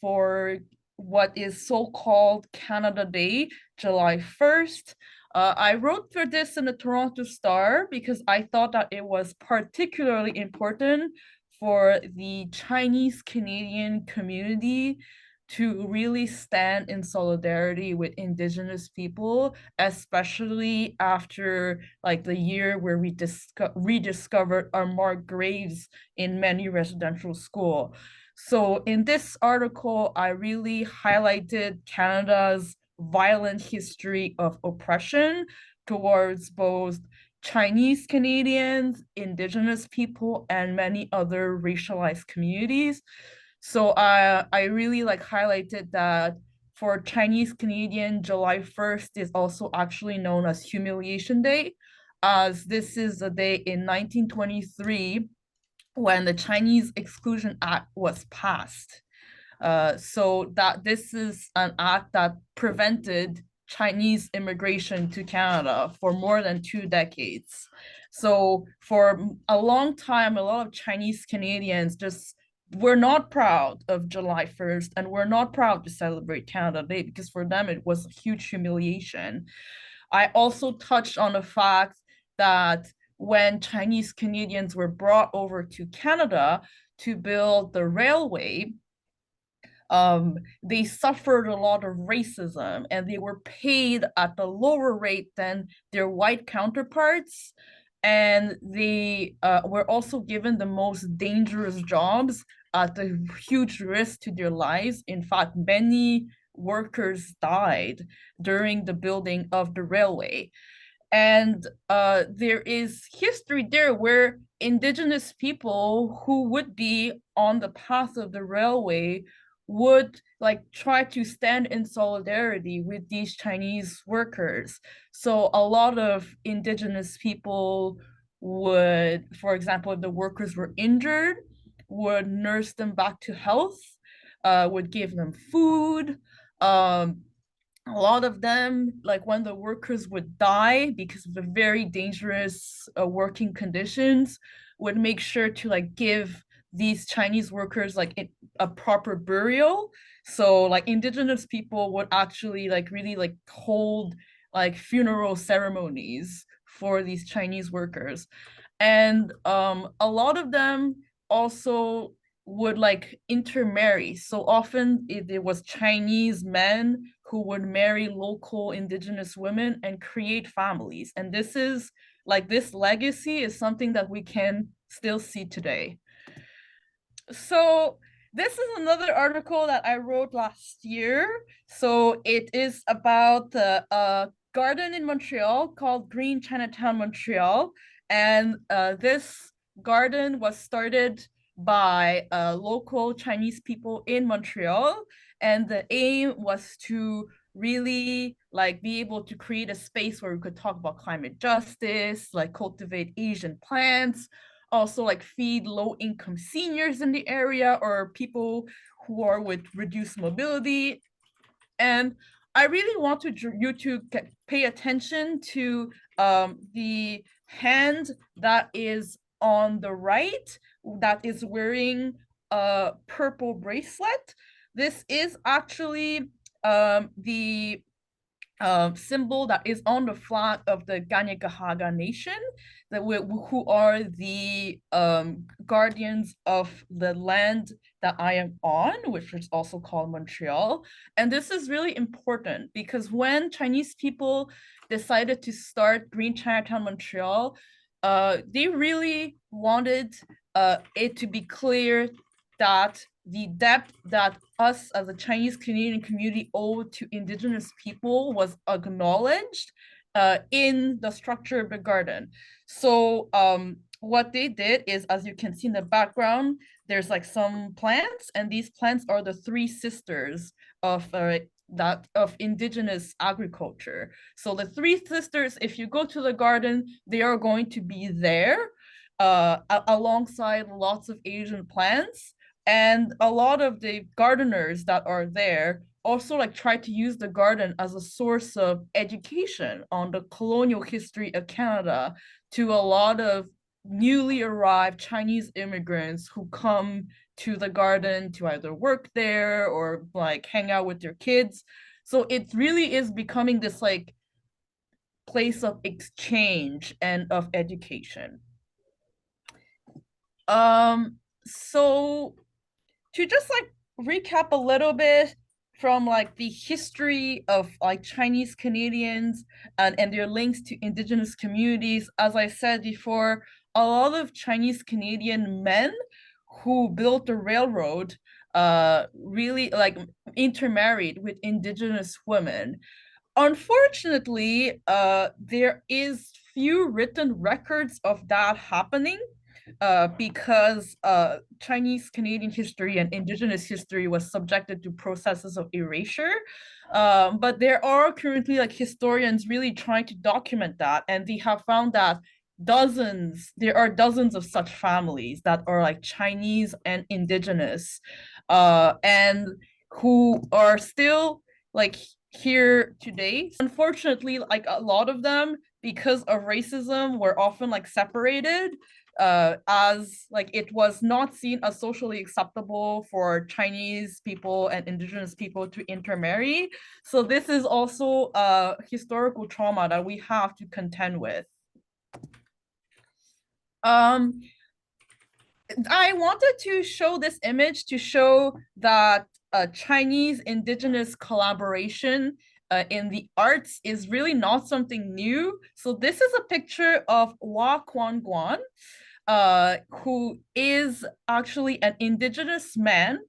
for what is so-called Canada Day, July 1st. I wrote for this in the Toronto Star because I thought that it was particularly important for the Chinese Canadian community to really stand in solidarity with Indigenous people, especially after like the year where we rediscovered unmarked graves in many residential schools. So in this article, I really highlighted Canada's violent history of oppression towards both Chinese Canadians, Indigenous people, and many other racialized communities. So I really like highlighted that for Chinese Canadian, July 1st is also actually known as Humiliation Day, as this is a day in 1923 when the Chinese Exclusion Act was passed. So that this is an act that prevented Chinese immigration to Canada for more than 2 decades. So for a long time, a lot of Chinese Canadians just were not proud of July 1st and were not proud to celebrate Canada Day because for them it was a huge humiliation. I also touched on the fact that when Chinese Canadians were brought over to Canada to build the railway, they suffered a lot of racism and they were paid at a lower rate than their white counterparts. And they were also given the most dangerous jobs at a huge risk to their lives. In fact, many workers died during the building of the railway. And there is history there where Indigenous people who would be on the path of the railway would like try to stand in solidarity with these Chinese workers. So a lot of Indigenous people would, for example, if the workers were injured, would nurse them back to health, would give them food. A lot of them, like when the workers would die because of the very dangerous working conditions, would make sure to like give these Chinese workers like a proper burial. So like Indigenous people would actually like really like hold like funeral ceremonies for these Chinese workers. And a lot of them also would like intermarry. So often it was Chinese men who would marry local Indigenous women and create families. And this is like this legacy is something that we can still see today. So this is another article that I wrote last year. So it is about a garden in Montreal called Green Chinatown Montreal. And this garden was started by local Chinese people in Montreal. And the aim was to really like be able to create a space where we could talk about climate justice, like cultivate Asian plants, also like feed low-income seniors in the area or people who are with reduced mobility. And I really want you to pay attention to the hand that is on the right that is wearing a purple bracelet. This is actually the symbol that is on the flag of the Kanien'kehá:ka Nation, who are the guardians of the land that I am on, which is also called Montreal. And this is really important because when Chinese people decided to start Green Chinatown Montreal, they really wanted it to be clear that the debt that us as a Chinese Canadian community owe to Indigenous people was acknowledged in the structure of the garden. So what they did is, as you can see in the background, there's like some plants, and these plants are the three sisters of Indigenous agriculture. So the three sisters, if you go to the garden, they are going to be there alongside lots of Asian plants. And a lot of the gardeners that are there also like try to use the garden as a source of education on the colonial history of Canada to a lot of newly arrived Chinese immigrants who come to the garden to either work there or like hang out with their kids. So it really is becoming this like place of exchange and of education. So to just like recap a little bit from like the history of like Chinese Canadians and their links to Indigenous communities, as I said before, a lot of Chinese Canadian men who built the railroad really like intermarried with Indigenous women. Unfortunately, there is few written records of that happening because Chinese Canadian history and Indigenous history was subjected to processes of erasure. But there are currently like historians really trying to document that, and they have found that there are dozens of such families that are like Chinese and Indigenous, and who are still like here today. Unfortunately, like a lot of them, because of racism, were often like separated as like it was not seen as socially acceptable for Chinese people and Indigenous people to intermarry. So this is also a historical trauma that we have to contend with. I wanted to show this image to show that Chinese Indigenous collaboration in the arts is really not something new. So this is a picture of Hua Guan, who is actually an Indigenous man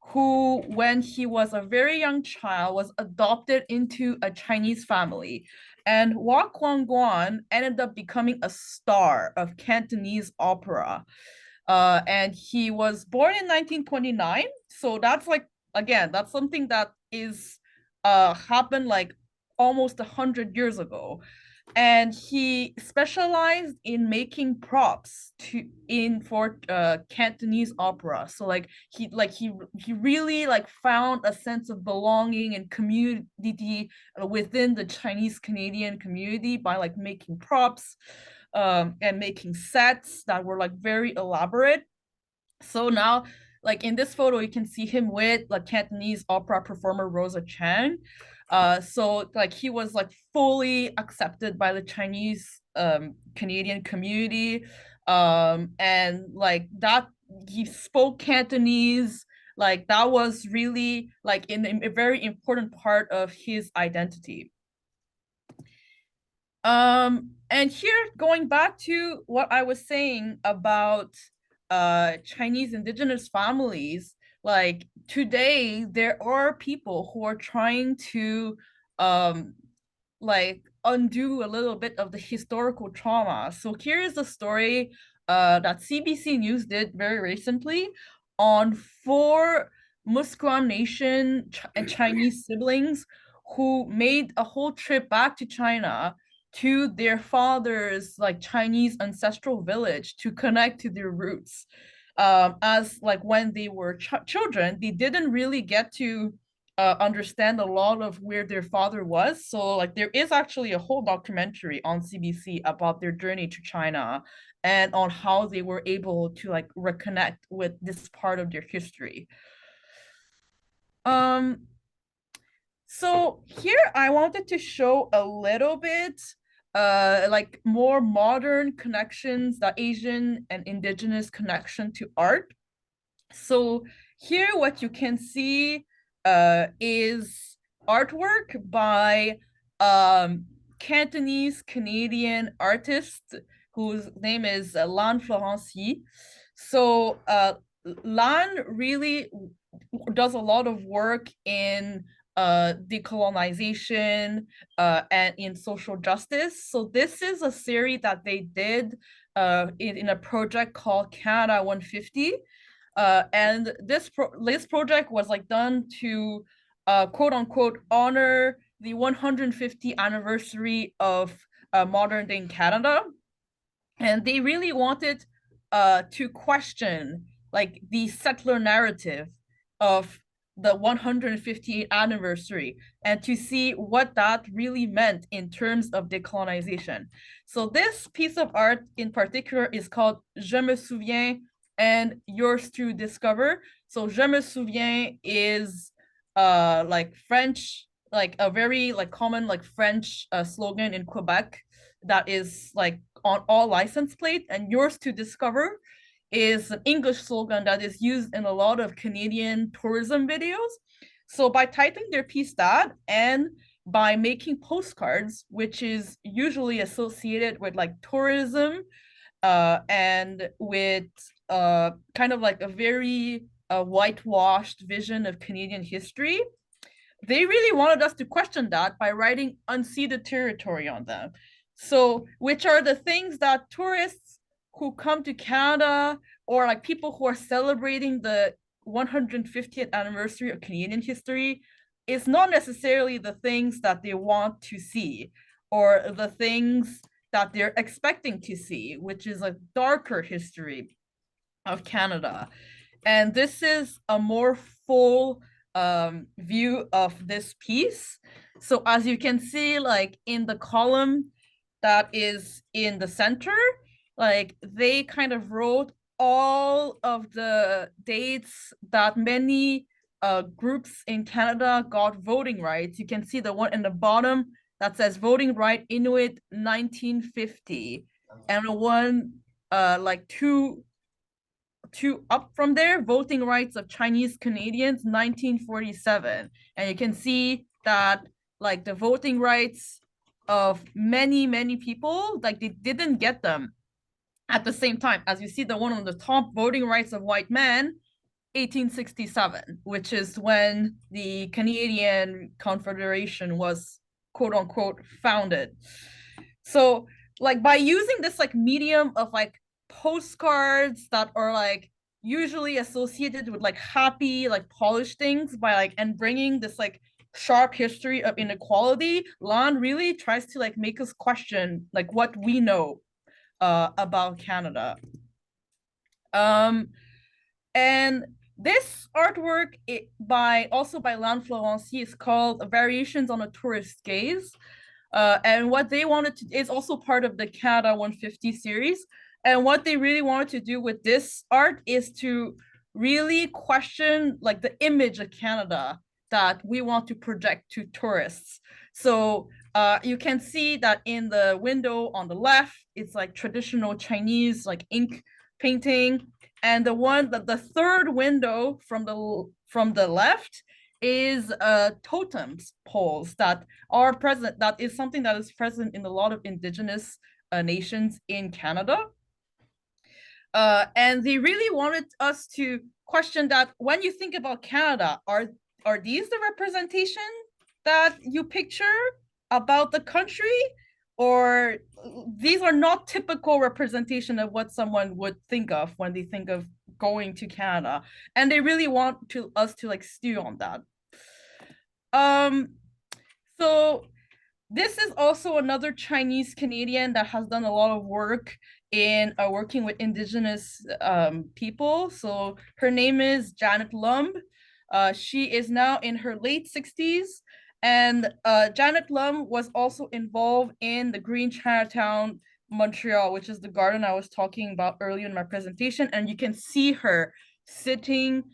who, when he was a very young child, was adopted into a Chinese family. And Hua Guan ended up becoming a star of Cantonese opera. And he was born in 1929. So that's like, again, that's something that is happened like almost 100 years ago. And he specialized in making props for Cantonese opera. So he really like found a sense of belonging and community within the Chinese Canadian community by like making props and making sets that were like very elaborate. So now, like in this photo, you can see him with like Cantonese opera performer Rosa Chang. So like he was like fully accepted by the Chinese Canadian community, and like that he spoke Cantonese. Like that was really like in a very important part of his identity. And here, going back to what I was saying about Chinese Indigenous families, like today there are people who are trying to like undo a little bit of the historical trauma. So here is the story that CBC News did very recently on 4 Musqueam Nation and Chinese siblings who made a whole trip back to China to their father's like Chinese ancestral village to connect to their roots. As like when they were children, they didn't really get to understand a lot of where their father was. So like there is actually a whole documentary on CBC about their journey to China and on how they were able to like reconnect with this part of their history. So here I wanted to show a little bit like more modern connections, the Asian and Indigenous connection to art. So here what you can see is artwork by Cantonese Canadian artist whose name is Lan Florency. So Lan really does a lot of work in decolonization and in social justice. So this is a series that they did in a project called Canada 150. And this project was like done to quote unquote honor the 150th anniversary of modern day Canada. And they really wanted to question like the settler narrative of the 150th anniversary and to see what that really meant in terms of decolonization. So this piece of art in particular is called Je me souviens and Yours to Discover. So Je me souviens is like French, like a very like common like French slogan in Quebec that is like on all license plate, and Yours to Discover is an English slogan that is used in a lot of Canadian tourism videos. So by titling their piece that and by making postcards, which is usually associated with like tourism and with kind of like a very whitewashed vision of Canadian history, they really wanted us to question that by writing unceded territory on them. So, which are the things that tourists who come to Canada or like people who are celebrating the 150th anniversary of Canadian history is not necessarily the things that they want to see or the things that they're expecting to see, which is a darker history of Canada. And this is a more full view of this piece. So as you can see, like in the column that is in the center, like they kind of wrote all of the dates that many groups in Canada got voting rights. You can see the one in the bottom that says voting right Inuit 1950, and the one like two up from there, voting rights of Chinese Canadians 1947. And you can see that like the voting rights of many people, like they didn't get them at the same time. As you see the one on the top, voting rights of white men, 1867, which is when the Canadian Confederation was quote unquote founded. So like by using this like medium of like postcards that are like usually associated with like happy, like polished things, by like and bringing this like sharp history of inequality, Lan really tries to like make us question like what we know about Canada. And this artwork by Lan Florency is called Variations on a Tourist Gaze. And what they wanted to is also part of the Canada 150 series. And what they really wanted to do with this art is to really question like the image of Canada that we want to project to tourists. So you can see that in the window on the left, it's like traditional Chinese like ink painting. And the third window from the left is totems poles that are present. That is something that is present in a lot of Indigenous nations in Canada. And they really wanted us to question that when you think about Canada, are these the representation that you picture about the country? Or these are not typical representation of what someone would think of when they think of going to Canada. And they really want us to like stew on that. So this is also another Chinese Canadian that has done a lot of work in working with Indigenous people. So her name is Janet Lumb. She is now in her late 60s. And Janet Lumb was also involved in the Green Chinatown Montreal, which is the garden I was talking about earlier in my presentation. And you can see her sitting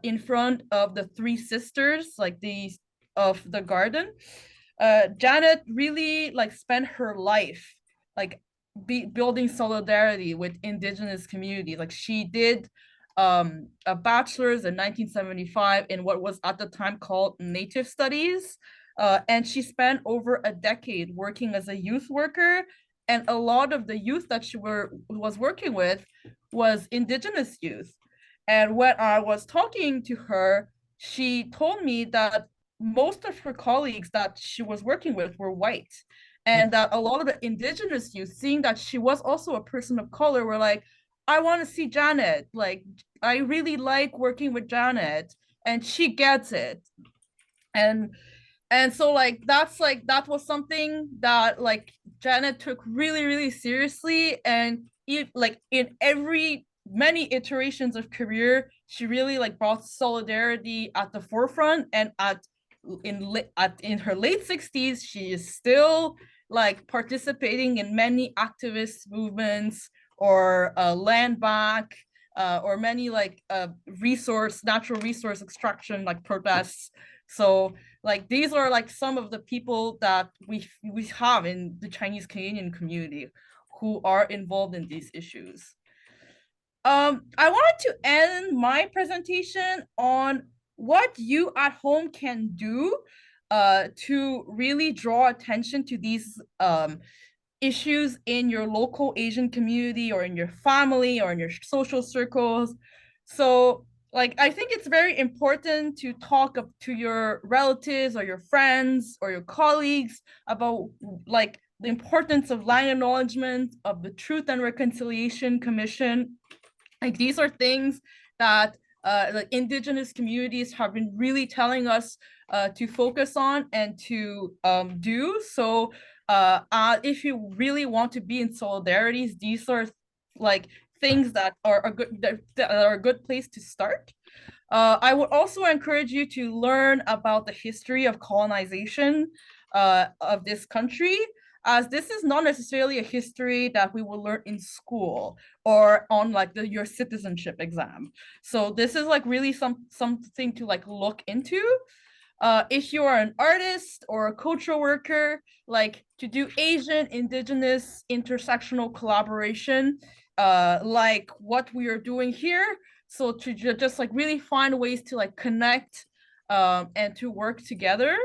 in front of the three sisters, like of the garden. Janet really like spent her life like building solidarity with Indigenous communities. Like she did a bachelor's in 1975 in what was at the time called Native Studies. And she spent over a decade working as a youth worker. And a lot of the youth that she was working with was Indigenous youth. And when I was talking to her, she told me that most of her colleagues that she was working with were white. And that a lot of the Indigenous youth, seeing that she was also a person of color, were like, I want to see Janet. Like, I really like working with Janet, and she gets it. And so like that was something that like Janet took really seriously, and like in many iterations of career, she really like brought solidarity at the forefront. And in her late 60s, she is still like participating in many activist movements or land back or many like natural resource extraction like protests. So like these are like some of the people that we have in the Chinese Canadian community who are involved in these issues. I wanted to end my presentation on what you at home can do to really draw attention to these issues in your local Asian community or in your family or in your social circles. So like, I think it's very important to talk to your relatives or your friends or your colleagues about like the importance of land acknowledgement, of the Truth and Reconciliation Commission. Like these are things that like Indigenous communities have been really telling us to focus on and to do. So if you really want to be in solidarities, these are like things that are a good place to start. I would also encourage you to learn about the history of colonization of this country. as this is not necessarily a history that we will learn in school or on like your citizenship exam. So this is like really something to like look into. If you are an artist or a cultural worker, like to do Asian, Indigenous, intersectional collaboration, like what we are doing here. So to just like really find ways to like connect and to work together.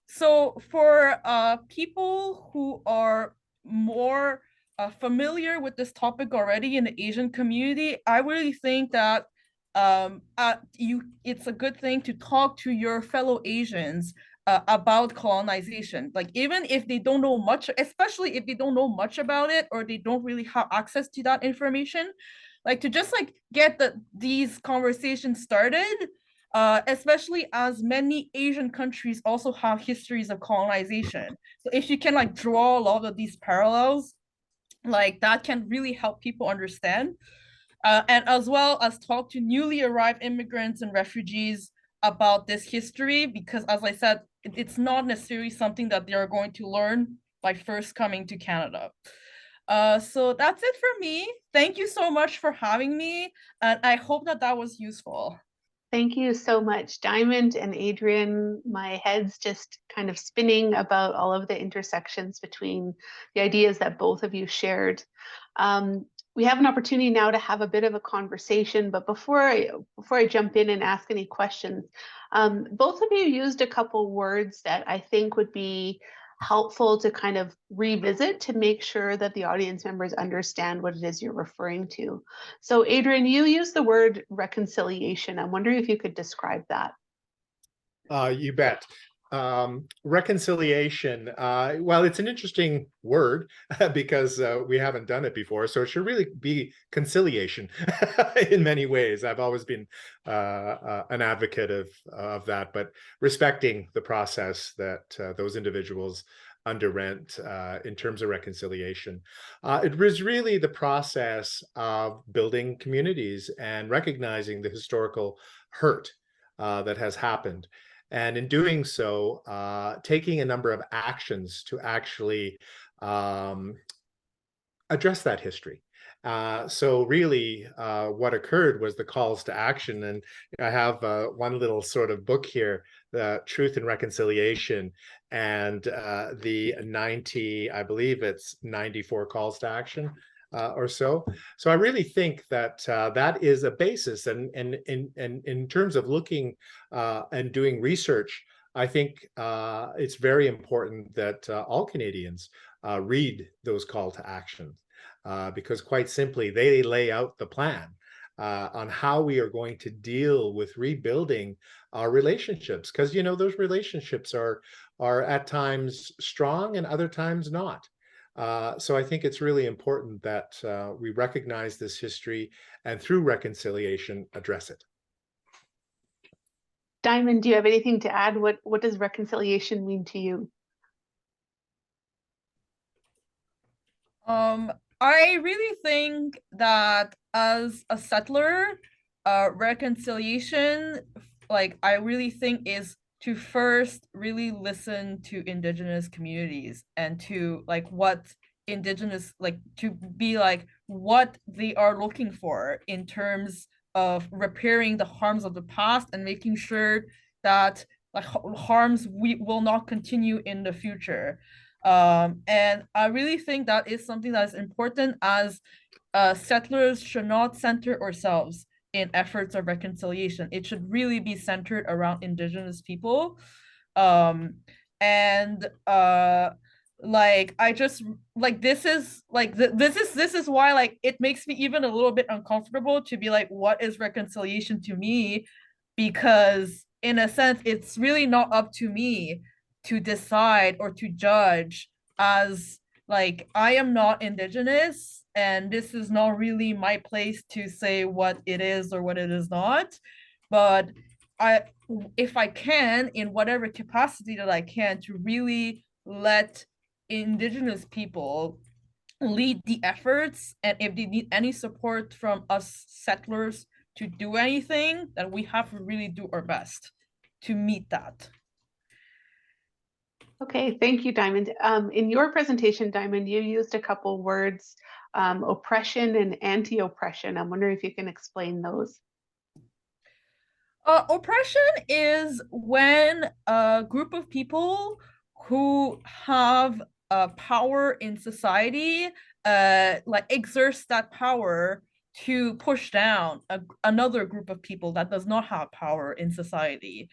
So for people who are more familiar with this topic already in the Asian community, I really think that it's a good thing to talk to your fellow Asians about colonization. Like even if they don't know much, especially if they don't know much about it or they don't really have access to that information, like to just like get these conversations started. Especially as many Asian countries also have histories of colonization. So if you can like draw a lot of these parallels, like that can really help people understand. And as well as talk to newly arrived immigrants and refugees about this history, because as I said, it's not necessarily something that they are going to learn by first coming to Canada. So that's it for me. Thank you so much for having me, and I hope that that was useful. Thank you so much, Diamond and Adrian. My head's just kind of spinning about all of the intersections between the ideas that both of you shared. We have an opportunity now to have a bit of a conversation, but before I jump in and ask any questions, both of you used a couple words that I think would be helpful to kind of revisit to make sure that the audience members understand what it is you're referring to. So Adrian, you used the word reconciliation. I'm wondering if you could describe that. You bet. Reconciliation, well, it's an interesting word because we haven't done it before, so it should really be conciliation in many ways. I've always been an advocate of that, but respecting the process that those individuals underwent in terms of reconciliation. It was really the process of building communities and recognizing the historical hurt that has happened. And in doing so, taking a number of actions to actually address that history. So really what occurred was the calls to action. And I have one little sort of book here, the Truth and Reconciliation, and the 90, I believe it's 94 calls to action. Or so. So I really think that that is a basis, and in terms of looking and doing research, I think it's very important that all Canadians read those call to actions because quite simply they lay out the plan on how we are going to deal with rebuilding our relationships, because you know those relationships are at times strong and other times not. So I think it's really important that we recognize this history and through reconciliation, address it. Diamond, do you have anything to add? What does reconciliation mean to you? I really think that as a settler, reconciliation, like I really think is to first really listen to Indigenous communities and to like what Indigenous, like to be like what they are looking for in terms of repairing the harms of the past and making sure that like harms will not continue in the future. And I really think that is something that is important, as settlers should not center ourselves in efforts of reconciliation. It should really be centered around Indigenous people. And like I just like this is why like it makes me even a little bit uncomfortable to be like, what is reconciliation to me? Because in a sense, it's really not up to me to decide or to judge, as like I am not Indigenous and this is not really my place to say what it is or what it is not. But if I can, in whatever capacity that I can, to really let Indigenous people lead the efforts, and if they need any support from us settlers to do anything, then we have to really do our best to meet that. Okay, thank you, Diamond. In your presentation, Diamond, you used a couple words, oppression and anti-oppression. I'm wondering if you can explain those. Oppression is when a group of people who have power in society like exerts that power to push down another group of people that does not have power in society.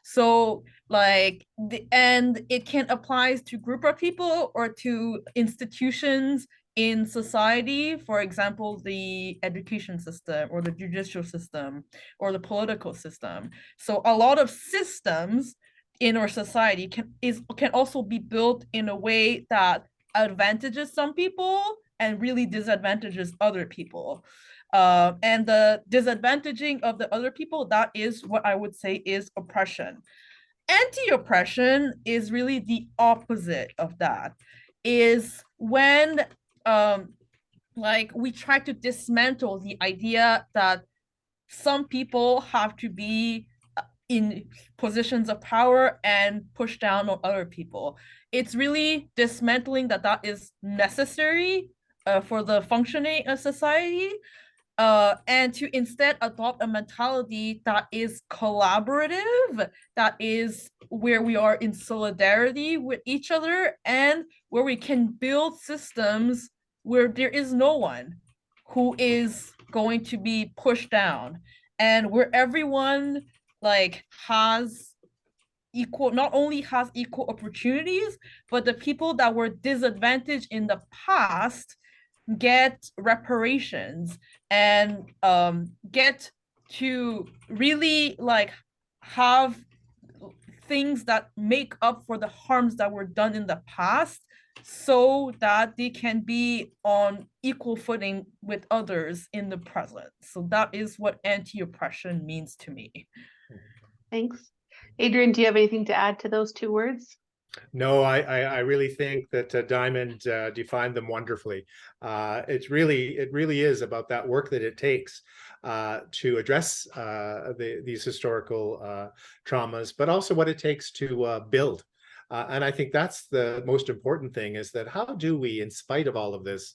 So like and it can apply to group of people or to institutions in society, for example, the education system or the judicial system or the political system. So a lot of systems in our society can also be built in a way that advantages some people and really disadvantages other people. And the disadvantaging of the other people, that is what I would say is oppression. Anti-oppression is really the opposite of that, is when like we try to dismantle the idea that some people have to be in positions of power and push down on other people. It's really dismantling that is necessary for the functioning of society, and to instead adopt a mentality that is collaborative, that is where we are in solidarity with each other and where we can build systems where there is no one who is going to be pushed down, and where everyone like has equal, not only has equal opportunities, but the people that were disadvantaged in the past get reparations and get to really like have things that make up for the harms that were done in the past, so that they can be on equal footing with others in the present. So that is what anti-oppression means to me. Thanks. Adrian, do you have anything to add to those two words? No, I really think that Diamond defined them wonderfully. It really is about that work that it takes to address these historical traumas, but also what it takes to build. And I think that's the most important thing, is that how do we, in spite of all of this,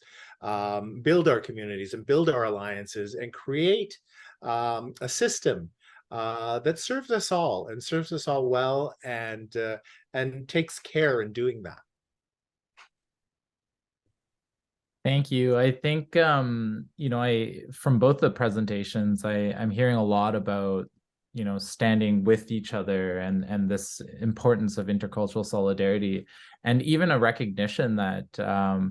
build our communities and build our alliances and create a system that serves us all and serves us all well, and takes care in doing that. Thank you. I think from both the presentations, I'm hearing a lot about standing with each other and this importance of intercultural solidarity, and even a recognition that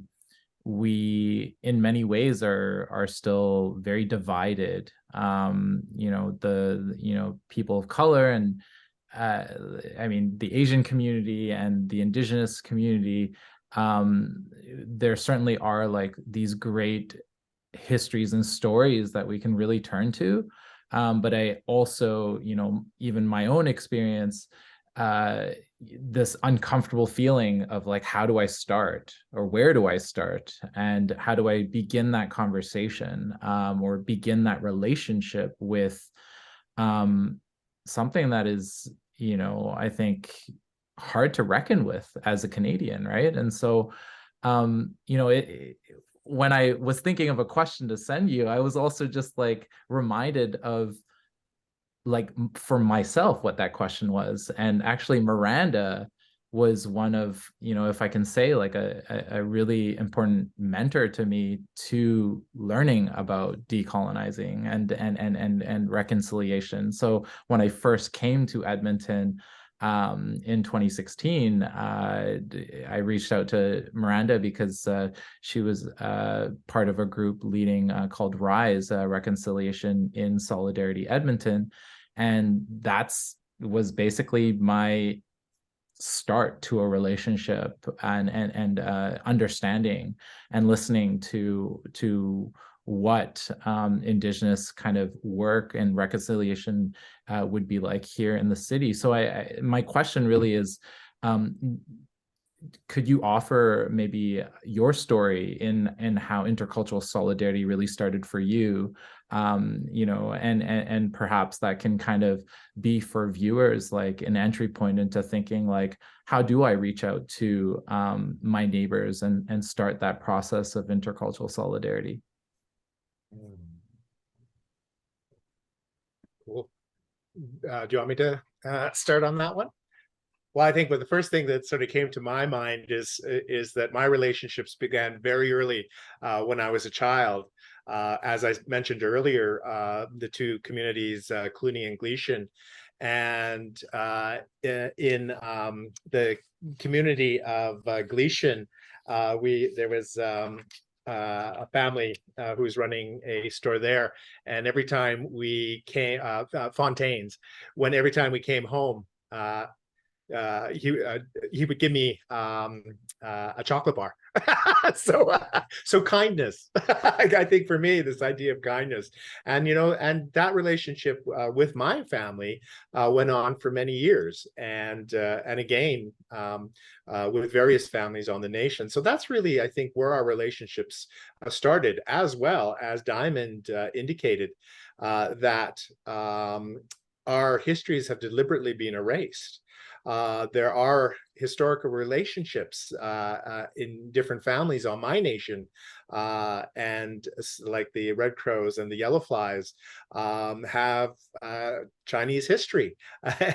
we in many ways are still very divided. People of color and the Asian community and the Indigenous community, there certainly are like these great histories and stories that we can really turn to. But I also, even my own experience, this uncomfortable feeling of like, how do I start, or where do I start, and how do I begin that conversation, or begin that relationship with something that is, I think hard to reckon with as a Canadian, right? And so, when I was thinking of a question to send you, I was also just like reminded of, like, for myself, what that question was. And actually Miranda was one of, if I can say, like a really important mentor to me to learning about decolonizing and reconciliation. So when I first came to Edmonton in 2016, I reached out to Miranda because she was part of a group leading called RISE, Reconciliation in Solidarity Edmonton. And was basically my start to a relationship and understanding and listening to what Indigenous kind of work and reconciliation would be like here in the city. So my question really is, could you offer maybe your story in how intercultural solidarity really started for you, you know, and perhaps that can kind of be for viewers like an entry point into thinking like, how do I reach out to my neighbors and start that process of intercultural solidarity? Cool. Do you want me to start on that one? Well, I think the first thing that sort of came to my mind is that my relationships began very early when I was a child. As I mentioned earlier, the two communities, Cluny and Gleashan, and in the community of Gleashan, there was a family who was running a store there, and every time we came, Fontaine's, every time we came home, he would give me a chocolate bar. So kindness. I think for me, this idea of kindness, and and that relationship with my family went on for many years, and again with various families on the nation. So that's really, I think, where our relationships started, as well as Diamond indicated that our histories have deliberately been erased. There are historical relationships in different families on my nation, and like the Red Crows and the Yellow Flies have Chinese history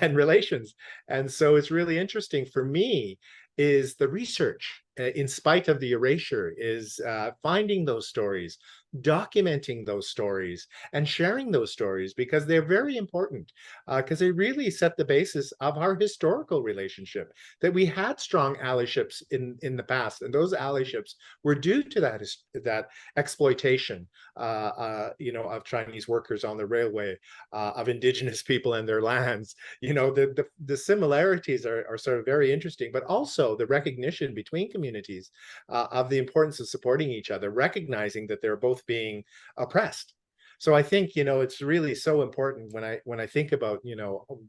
and relations. And so it's really interesting for me is the research, in spite of the erasure, is finding those stories, documenting those stories, and sharing those stories, because they're very important, because they really set the basis of our historical relationship, that we had strong allyships in the past, and those allyships were due to that exploitation of Chinese workers on the railway, of Indigenous people and their lands. The similarities are sort of very interesting, but also the recognition between communities of the importance of supporting each other, recognizing that they're both being oppressed. So I think it's really so important when I think about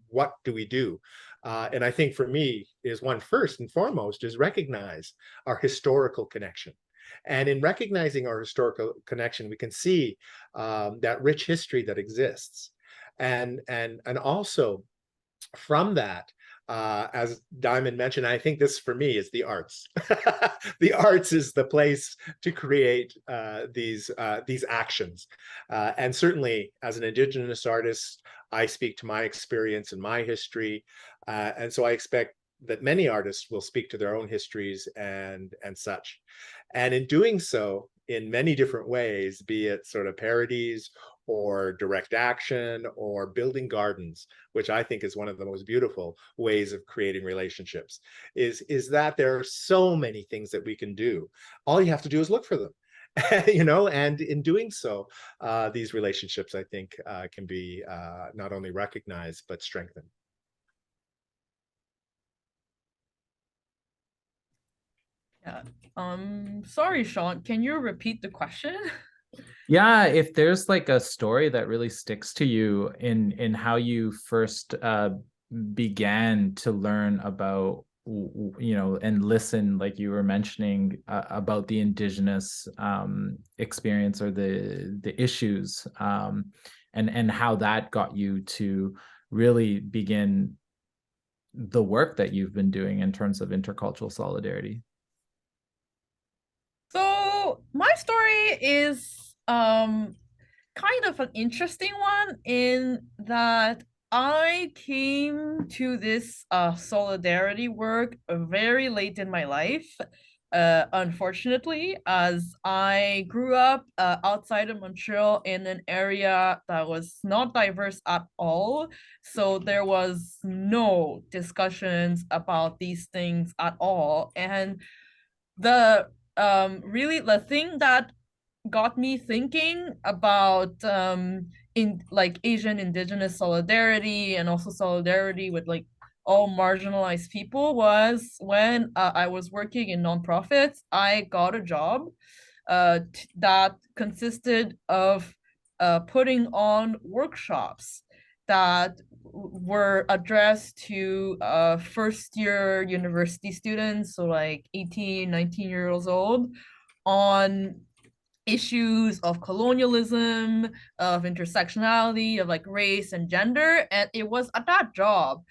what do we do, and I think for me is one, first and foremost, is recognize our historical connection. And in recognizing our historical connection, we can see that rich history that exists, and also from that, as Diamond mentioned, I think this for me is the arts. The arts is the place to create these actions, and certainly as an Indigenous artist, I speak to my experience and my history, and so I expect that many artists will speak to their own histories and such. And in doing so, in many different ways, be it sort of parodies or direct action or building gardens, which I think is one of the most beautiful ways of creating relationships, is that there are so many things that we can do. All you have to do is look for them. And in doing so, these relationships, I think, can be not only recognized, but strengthened. Yeah. Sorry, Sean, can you repeat the question? Yeah, if there's like a story that really sticks to you in how you first began to learn about, and listen, like you were mentioning, about the Indigenous experience or the issues, and how that got you to really begin the work that you've been doing in terms of intercultural solidarity. So my story is kind of an interesting one, in that I came to this solidarity work very late in my life, unfortunately, as I grew up outside of Montreal in an area that was not diverse at all. So there was no discussions about these things at all. And really the thing that got me thinking about in like Asian Indigenous solidarity, and also solidarity with like all marginalized people, was when I was working in nonprofits. I got a job that consisted of putting on workshops that were addressed to first year university students, so like 18, 19 years old, on issues of colonialism, of intersectionality, of like race and gender. And it was at that job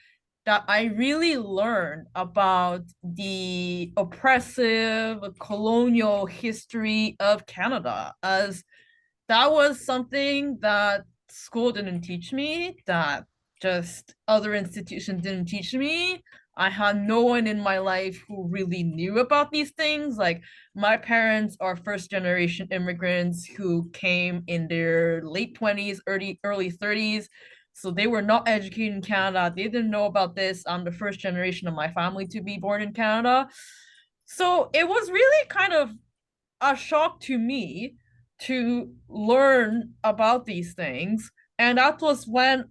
that I really learned about the oppressive colonial history of Canada, as that was something that school didn't teach me, that just other institutions didn't teach me. I had no one in my life who really knew about these things. Like my parents are first generation immigrants who came in their late 20s, early 30s. So they were not educated in Canada. They didn't know about this. I'm the first generation of my family to be born in Canada. So it was really kind of a shock to me to learn about these things. And that was when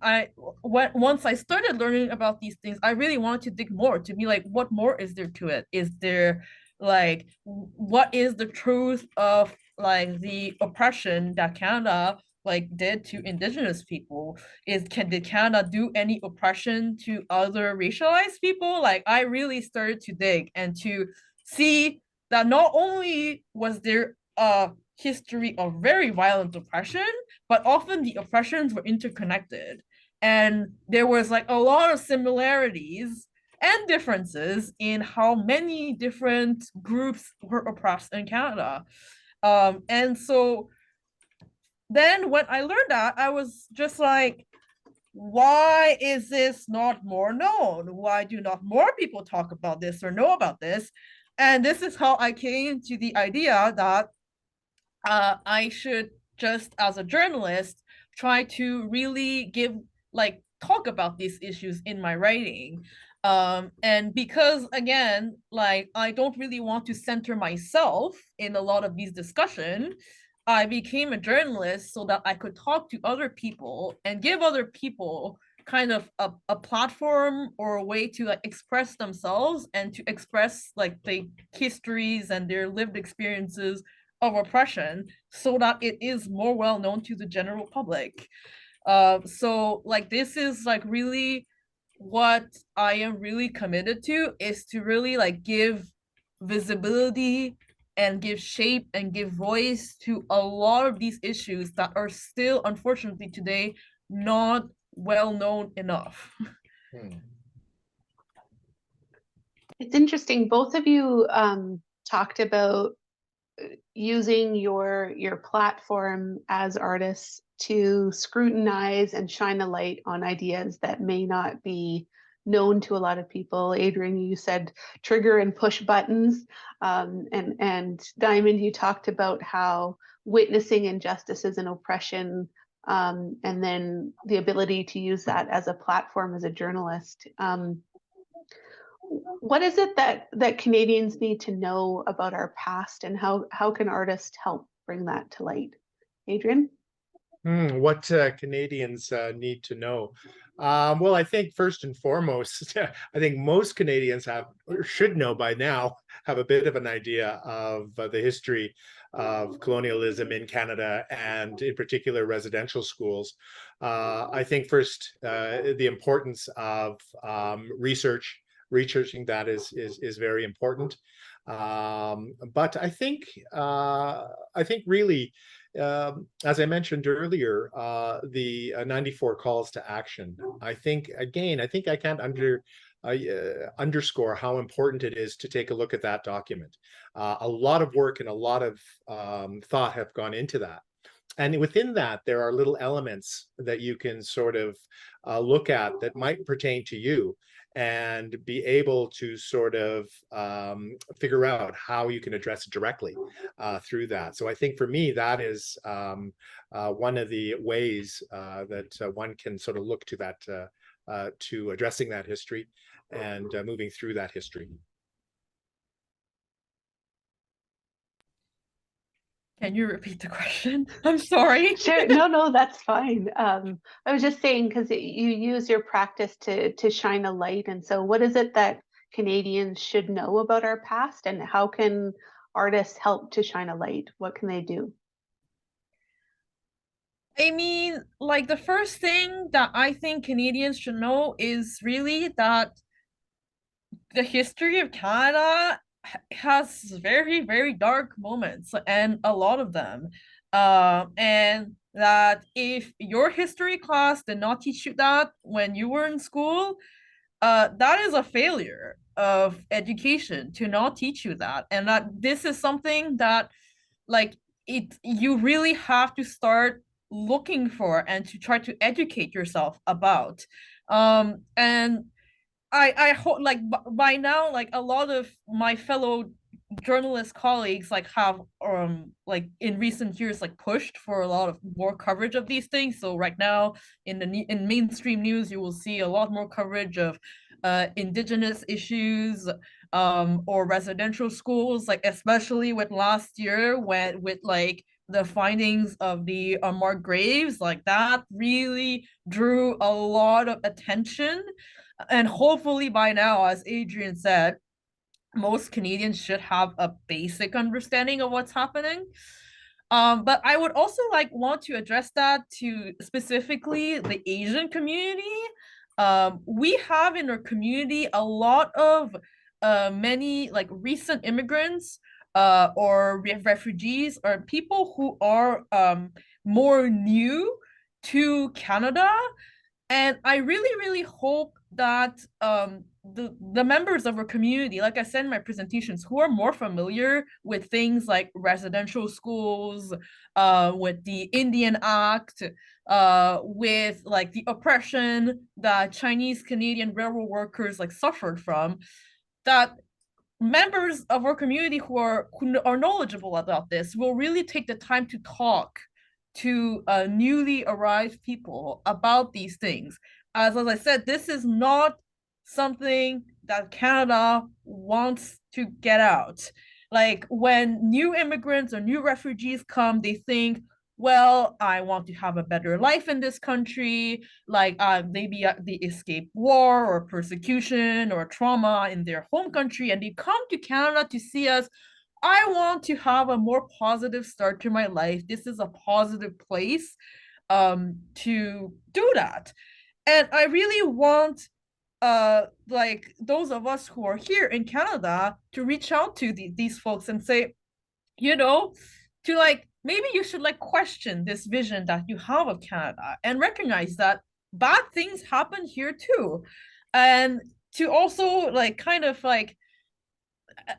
once I started learning about these things, I really wanted to dig more, to be like, what more is there to it? Is there like, what is the truth of like the oppression that Canada like did to Indigenous people? Did Canada do any oppression to other racialized people? Like I really started to dig and to see that not only was there a history of very violent oppression, but often the oppressions were interconnected. And there was like a lot of similarities and differences in how many different groups were oppressed in Canada. And so then when I learned that, I was just like, why is this not more known? Why do not more people talk about this or know about this? And this is how I came to the idea that I should just, as a journalist, try to really talk about these issues in my writing. And because again, like I don't really want to center myself in a lot of these discussions, I became a journalist so that I could talk to other people and give other people kind of a platform or a way to like express themselves and to express like the histories and their lived experiences of oppression so that it is more well known to the general public. So like this is like really what I am really committed to, is to really like give visibility and give shape and give voice to a lot of these issues that are still unfortunately today not well known enough. It's interesting. Both of you talked about using your platform as artists to scrutinize and shine a light on ideas that may not be known to a lot of people. Adrian, you said trigger and push buttons, and Diamond, you talked about how witnessing injustices and oppression, and then the ability to use that as a platform as a journalist. What is it that Canadians need to know about our past, and how can artists help bring that to light? Adrian? What Canadians need to know? Well, I think first and foremost, I think most Canadians have or should know by now, have a bit of an idea of the history of colonialism in Canada, and in particular residential schools. I think first the importance of researching that is very important. But I think really, as I mentioned earlier, the 94 calls to action. I think I can't underscore how important it is to take a look at that document. A lot of work and a lot of thought have gone into that. And within that, there are little elements that you can sort of look at that might pertain to you, and be able to sort of figure out how you can address it directly through that. So I think for me, that is one of the ways that one can sort of look to that, to addressing that history and moving through that history. Can you repeat the question? I'm sorry. Sure. No, that's fine. I was just saying, because you use your practice to shine a light. And so what is it that Canadians should know about our past, and how can artists help to shine a light? What can they do? I mean, like the first thing that I think Canadians should know is really that the history of Canada has very, very dark moments, and a lot of them. And that if your history class did not teach you that when you were in school, that is a failure of education to not teach you that. And that this is something that, like, you really have to start looking for and to try to educate yourself about. And I hope, like, by now, like, a lot of my fellow journalist colleagues like have like in recent years like pushed for a lot of more coverage of these things. So right now in mainstream news you will see a lot more coverage of indigenous issues, or residential schools, like especially with last year when with like the findings of the unmarked graves, like that really drew a lot of attention. And hopefully by now, as Adrian said, most Canadians should have a basic understanding of what's happening. But I would also like want to address that to specifically the Asian community. We have in our community a lot of many like recent immigrants, or refugees, or people who are more new to Canada. And I really, really hope that the members of our community, like I said in my presentations, who are more familiar with things like residential schools, with the Indian Act, with like the oppression that Chinese Canadian railroad workers like suffered from, that members of our community who are knowledgeable about this will really take the time to talk to newly arrived people about these things. As I said, this is not something that Canada wants to get out. Like when new immigrants or new refugees come, they think, well, I want to have a better life in this country, like maybe they escape war or persecution or trauma in their home country, and they come to Canada to see us. I want to have a more positive start to my life. This is a positive place to do that. And I really want like those of us who are here in Canada to reach out to these folks and say, you know, to like maybe you should like question this vision that you have of Canada and recognize that bad things happen here too. And to also like kind of like,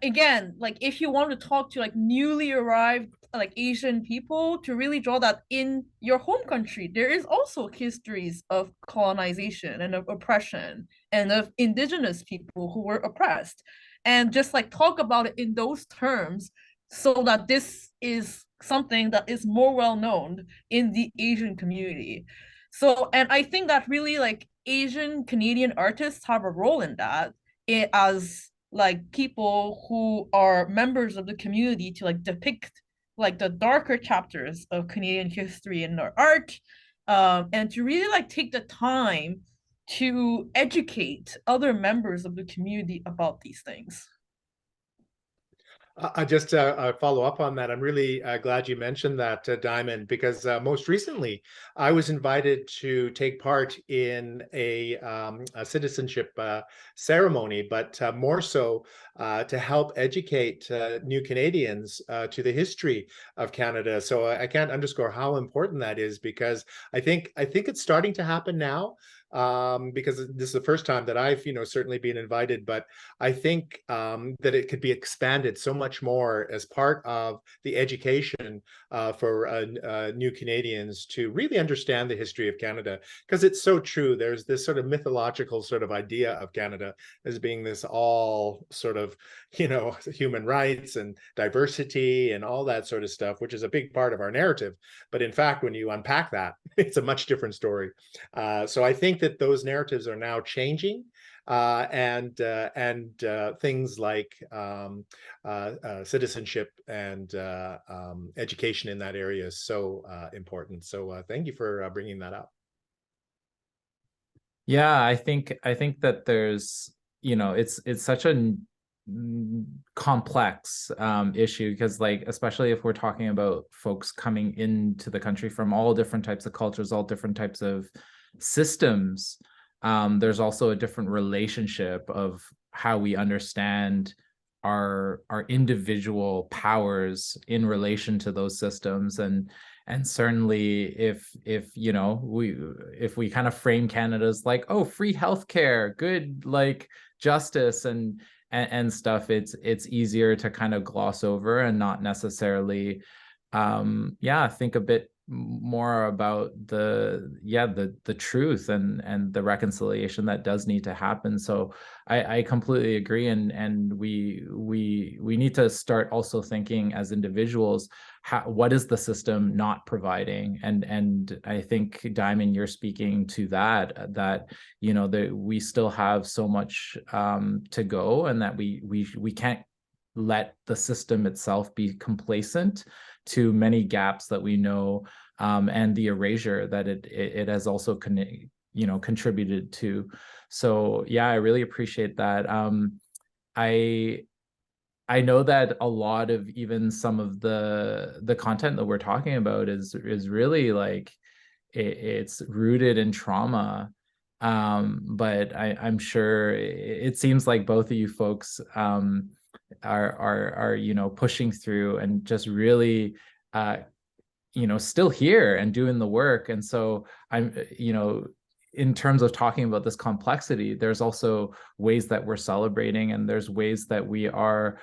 again, like if you want to talk to like newly arrived like Asian people, to really draw that in your home country there is also histories of colonization and of oppression and of indigenous people who were oppressed, and just like talk about it in those terms so that this is something that is more well known in the Asian community. So, and I think that really like Asian Canadian artists have a role in that, as like people who are members of the community, to like depict like the darker chapters of Canadian history in our art, and to really like take the time to educate other members of the community about these things. Just follow up on that. I'm really glad you mentioned that, Diamond, because most recently I was invited to take part in a citizenship ceremony, but more so to help educate new Canadians to the history of Canada. So I can't underscore how important that is, because I think it's starting to happen now. Because this is the first time that I've, certainly been invited, but I think that it could be expanded so much more as part of the education for new Canadians to really understand the history of Canada, because it's so true. There's this sort of mythological sort of idea of Canada as being this all sort of, human rights and diversity and all that sort of stuff, which is a big part of our narrative. But in fact, when you unpack that, it's a much different story. So I think that those narratives are now changing, and things like citizenship and education in that area is so important. So thank you for bringing that up. Yeah, I think that there's, it's such a complex issue, because like, especially if we're talking about folks coming into the country from all different types of cultures, all different types of systems, there's also a different relationship of how we understand our individual powers in relation to those systems. And certainly if you know if we kind of frame Canada as like, oh, free healthcare, good like justice and stuff, it's easier to kind of gloss over and not necessarily think a bit more about the truth and the reconciliation that does need to happen. So I completely agree, and we need to start also thinking as individuals, what is the system not providing? And I think, Diamond, you're speaking to that you know that we still have so much to go, and that we can't let the system itself be complacent to many gaps that we know, and the erasure that it has also contributed to. So yeah, I really appreciate that. I know that a lot of even some of the content that we're talking about is really like it's rooted in trauma. But I'm sure it seems like both of you folks are pushing through and just really still here and doing the work. And so I'm in terms of talking about this complexity, there's also ways that we're celebrating, and there's ways that we are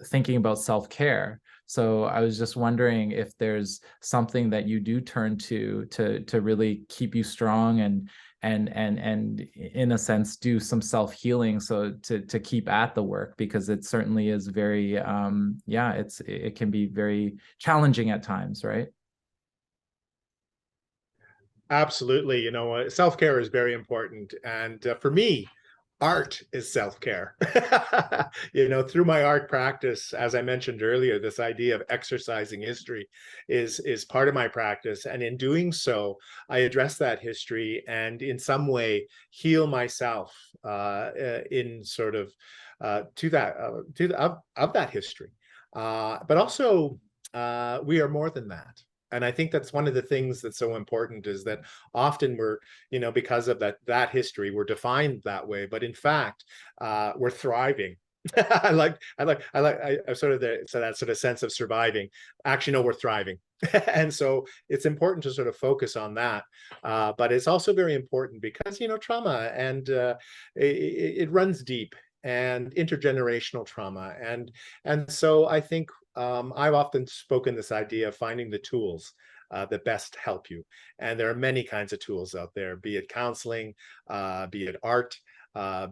thinking about self-care. So I was just wondering if there's something that you do turn to really keep you strong and in a sense do some self-healing, so to keep at the work, because it certainly is very it can be very challenging at times, right? Absolutely. Self-care is very important. And for me, art is self-care. Through my art practice, as I mentioned earlier, this idea of exercising history is part of my practice. And in doing so, I address that history and in some way heal myself in sort of of that history. But also, we are more than that. And I think that's one of the things that's so important, is that often we're, because of that history, we're defined that way. But in fact, we're thriving. I sort of that sort of sense of surviving. Actually, no, we're thriving. And so it's important to sort of focus on that. But it's also very important because, trauma and it runs deep, and intergenerational trauma. And so I think I've often spoken this idea of finding the tools that best help you. And there are many kinds of tools out there, be it counseling, be it art,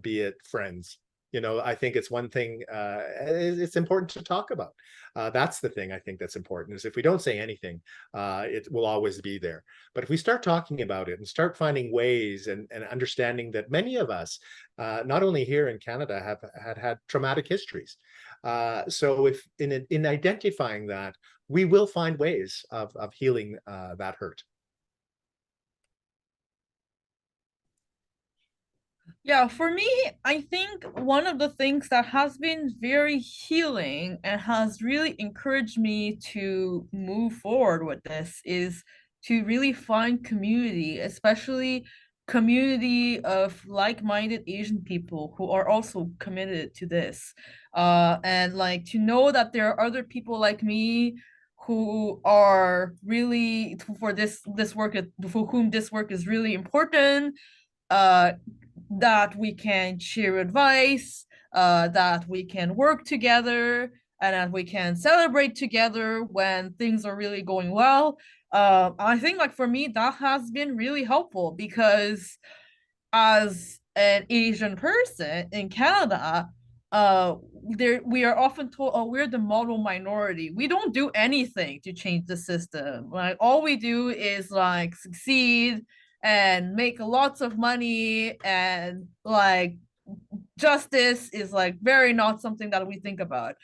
be it friends. I think it's one thing it's important to talk about. That's the thing I think that's important, is if we don't say anything, it will always be there. But if we start talking about it and start finding ways and understanding that many of us, not only here in Canada, have had traumatic histories. So if in identifying that, we will find ways of healing that hurt. Yeah, for me, I think one of the things that has been very healing and has really encouraged me to move forward with this is to really find community, especially community of like-minded Asian people who are also committed to this. And like to know that there are other people like me who are really for this work, for whom this work is really important, that we can share advice, that we can work together, and that we can celebrate together when things are really going well. I think like for me, that has been really helpful, because as an Asian person in Canada, we are often told, oh, we're the model minority. We don't do anything to change the system. Like all we do is like succeed and make lots of money, and like justice is like very not something that we think about.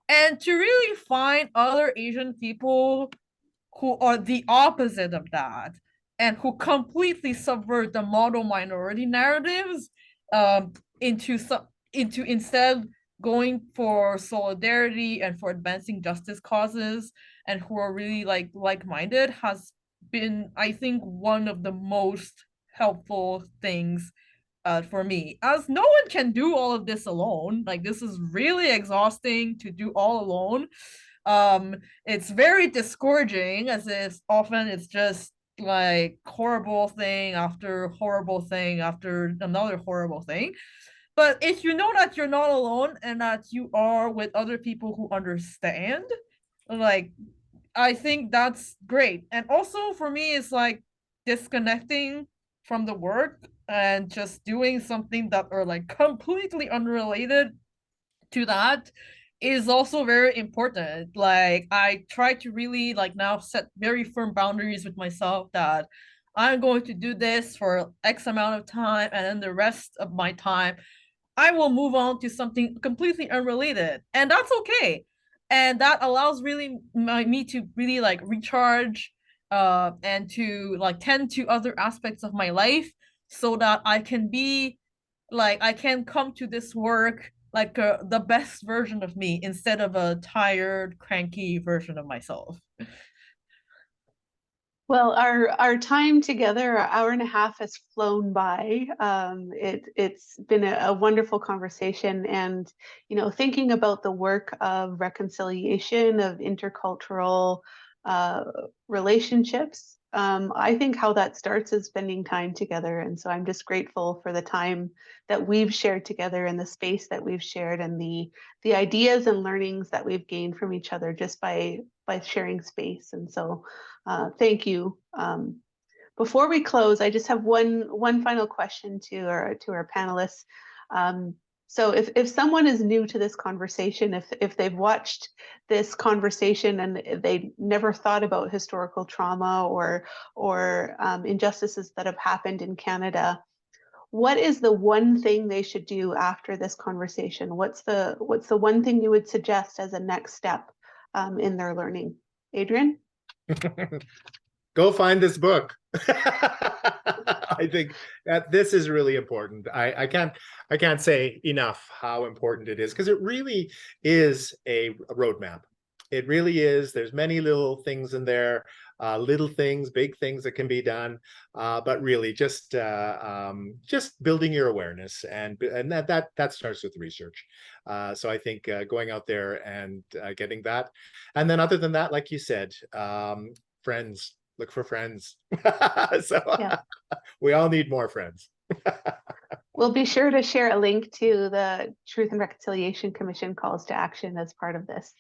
And to really find other Asian people who are the opposite of that and who completely subvert the model minority narratives, into instead going for solidarity and for advancing justice causes, and who are really like-minded, has been, I think, one of the most helpful things for me, as no one can do all of this alone. Like, this is really exhausting to do all alone. It's very discouraging, as is often it's just like horrible thing after horrible thing after another horrible thing. But if you know that you're not alone and that you are with other people who understand, like, I think that's great. And also for me, it's like disconnecting from the work and just doing something that are like completely unrelated to that is also very important. Like, I try to really like now set very firm boundaries with myself that I'm going to do this for X amount of time, and then the rest of my time I will move on to something completely unrelated, and that's okay. And that allows really me to really like recharge, and to like tend to other aspects of my life, so that I can be like, I can come to this work like the best version of me instead of a tired, cranky version of myself. Well, our time together, our hour and a half has flown by. It's been a wonderful conversation, and thinking about the work of reconciliation, of intercultural relationships. I think how that starts is spending time together, and so I'm just grateful for the time that we've shared together and the space that we've shared and the ideas and learnings that we've gained from each other just by sharing space. And so thank you. Before we close, I just have one final question to our panelists. So if someone is new to this conversation, if they've watched this conversation and they never thought about historical trauma or injustices that have happened in Canada, what is the one thing they should do after this conversation? What's the one thing you would suggest as a next step in their learning? Adrian? Go find this book. I think that this is really important. I can't say enough how important it is, because it really is a roadmap. It really is. There's many little things in there, little things, big things that can be done, but really just building your awareness, and that starts with research. So I think going out there and getting that, and then other than that, like you said, friends. Look for friends. So yeah. We all need more friends. We'll be sure to share a link to the Truth and Reconciliation Commission calls to action as part of this.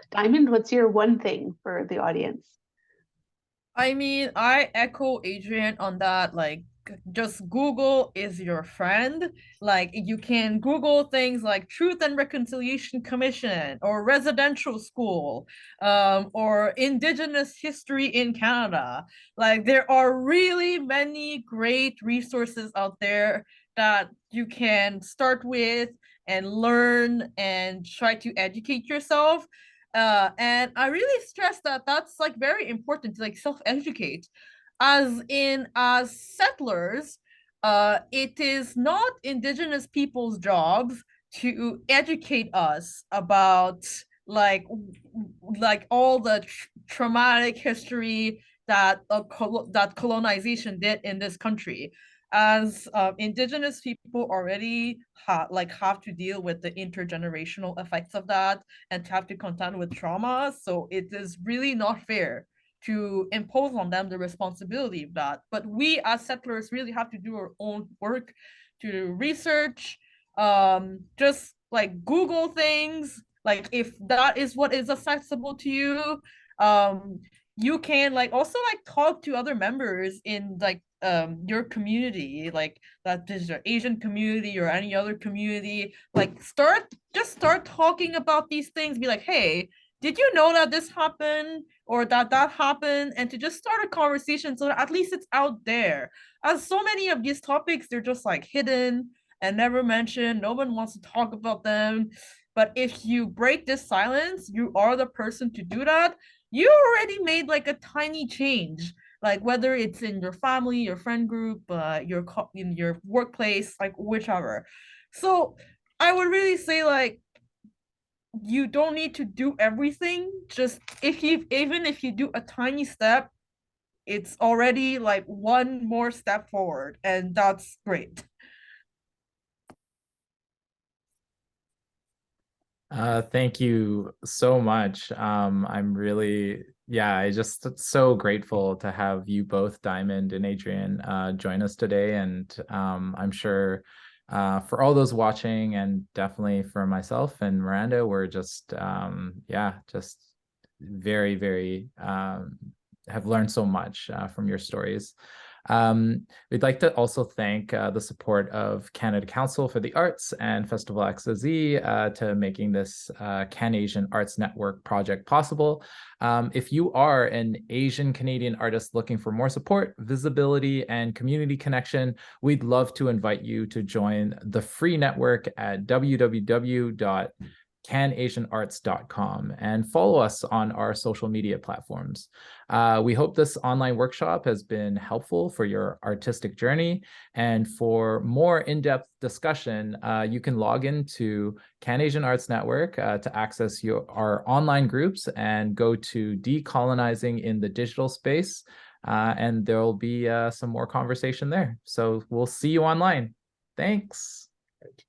Diamond, what's your one thing for the audience? I mean, I echo Adrian on that. Like, just Google is your friend. Like, you can Google things like Truth and Reconciliation Commission or residential school, or Indigenous history in Canada. Like, there are really many great resources out there that you can start with and learn and try to educate yourself. And I really stress that that's like very important to like self-educate. As settlers, it is not Indigenous people's jobs to educate us about like all the traumatic history that that colonization did in this country. As Indigenous people already have to deal with the intergenerational effects of that and to have to contend with trauma, so it is really not fair to impose on them the responsibility of that. But we as settlers really have to do our own work to research, just like Google things, like if that is what is accessible to you. You can like also like talk to other members in like your community, like that is your Asian community or any other community. Like start talking about these things. Be like, hey, did you know that this happened or that happened? And to just start a conversation so that at least it's out there. As so many of these topics, they're just like hidden and never mentioned. No one wants to talk about them. But if you break this silence, you are the person to do that. You already made like a tiny change, like whether it's in your family, your friend group, in your workplace, like whichever. So I would really say like you don't need to do everything. Just even if you do a tiny step, it's already like one more step forward, and that's great. Thank you so much. I'm really, I just so grateful to have you both, Diamond and Adrian, join us today. And I'm sure for all those watching, and definitely for myself and Miranda, we're just, just very, very, have learned so much from your stories. We'd like to also thank the support of Canada Council for the Arts and Festival XZ to making this CanAsian Arts Network project possible. If you are an Asian Canadian artist looking for more support, visibility, and community connection, we'd love to invite you to join the free network at www.canasianarts.com and follow us on our social media platforms. We hope this online workshop has been helpful for your artistic journey. And for more in-depth discussion, you can log into CanAsian Arts Network to access our online groups and go to Decolonizing in the Digital Space. And there will be some more conversation there. So we'll see you online. Thanks. Right.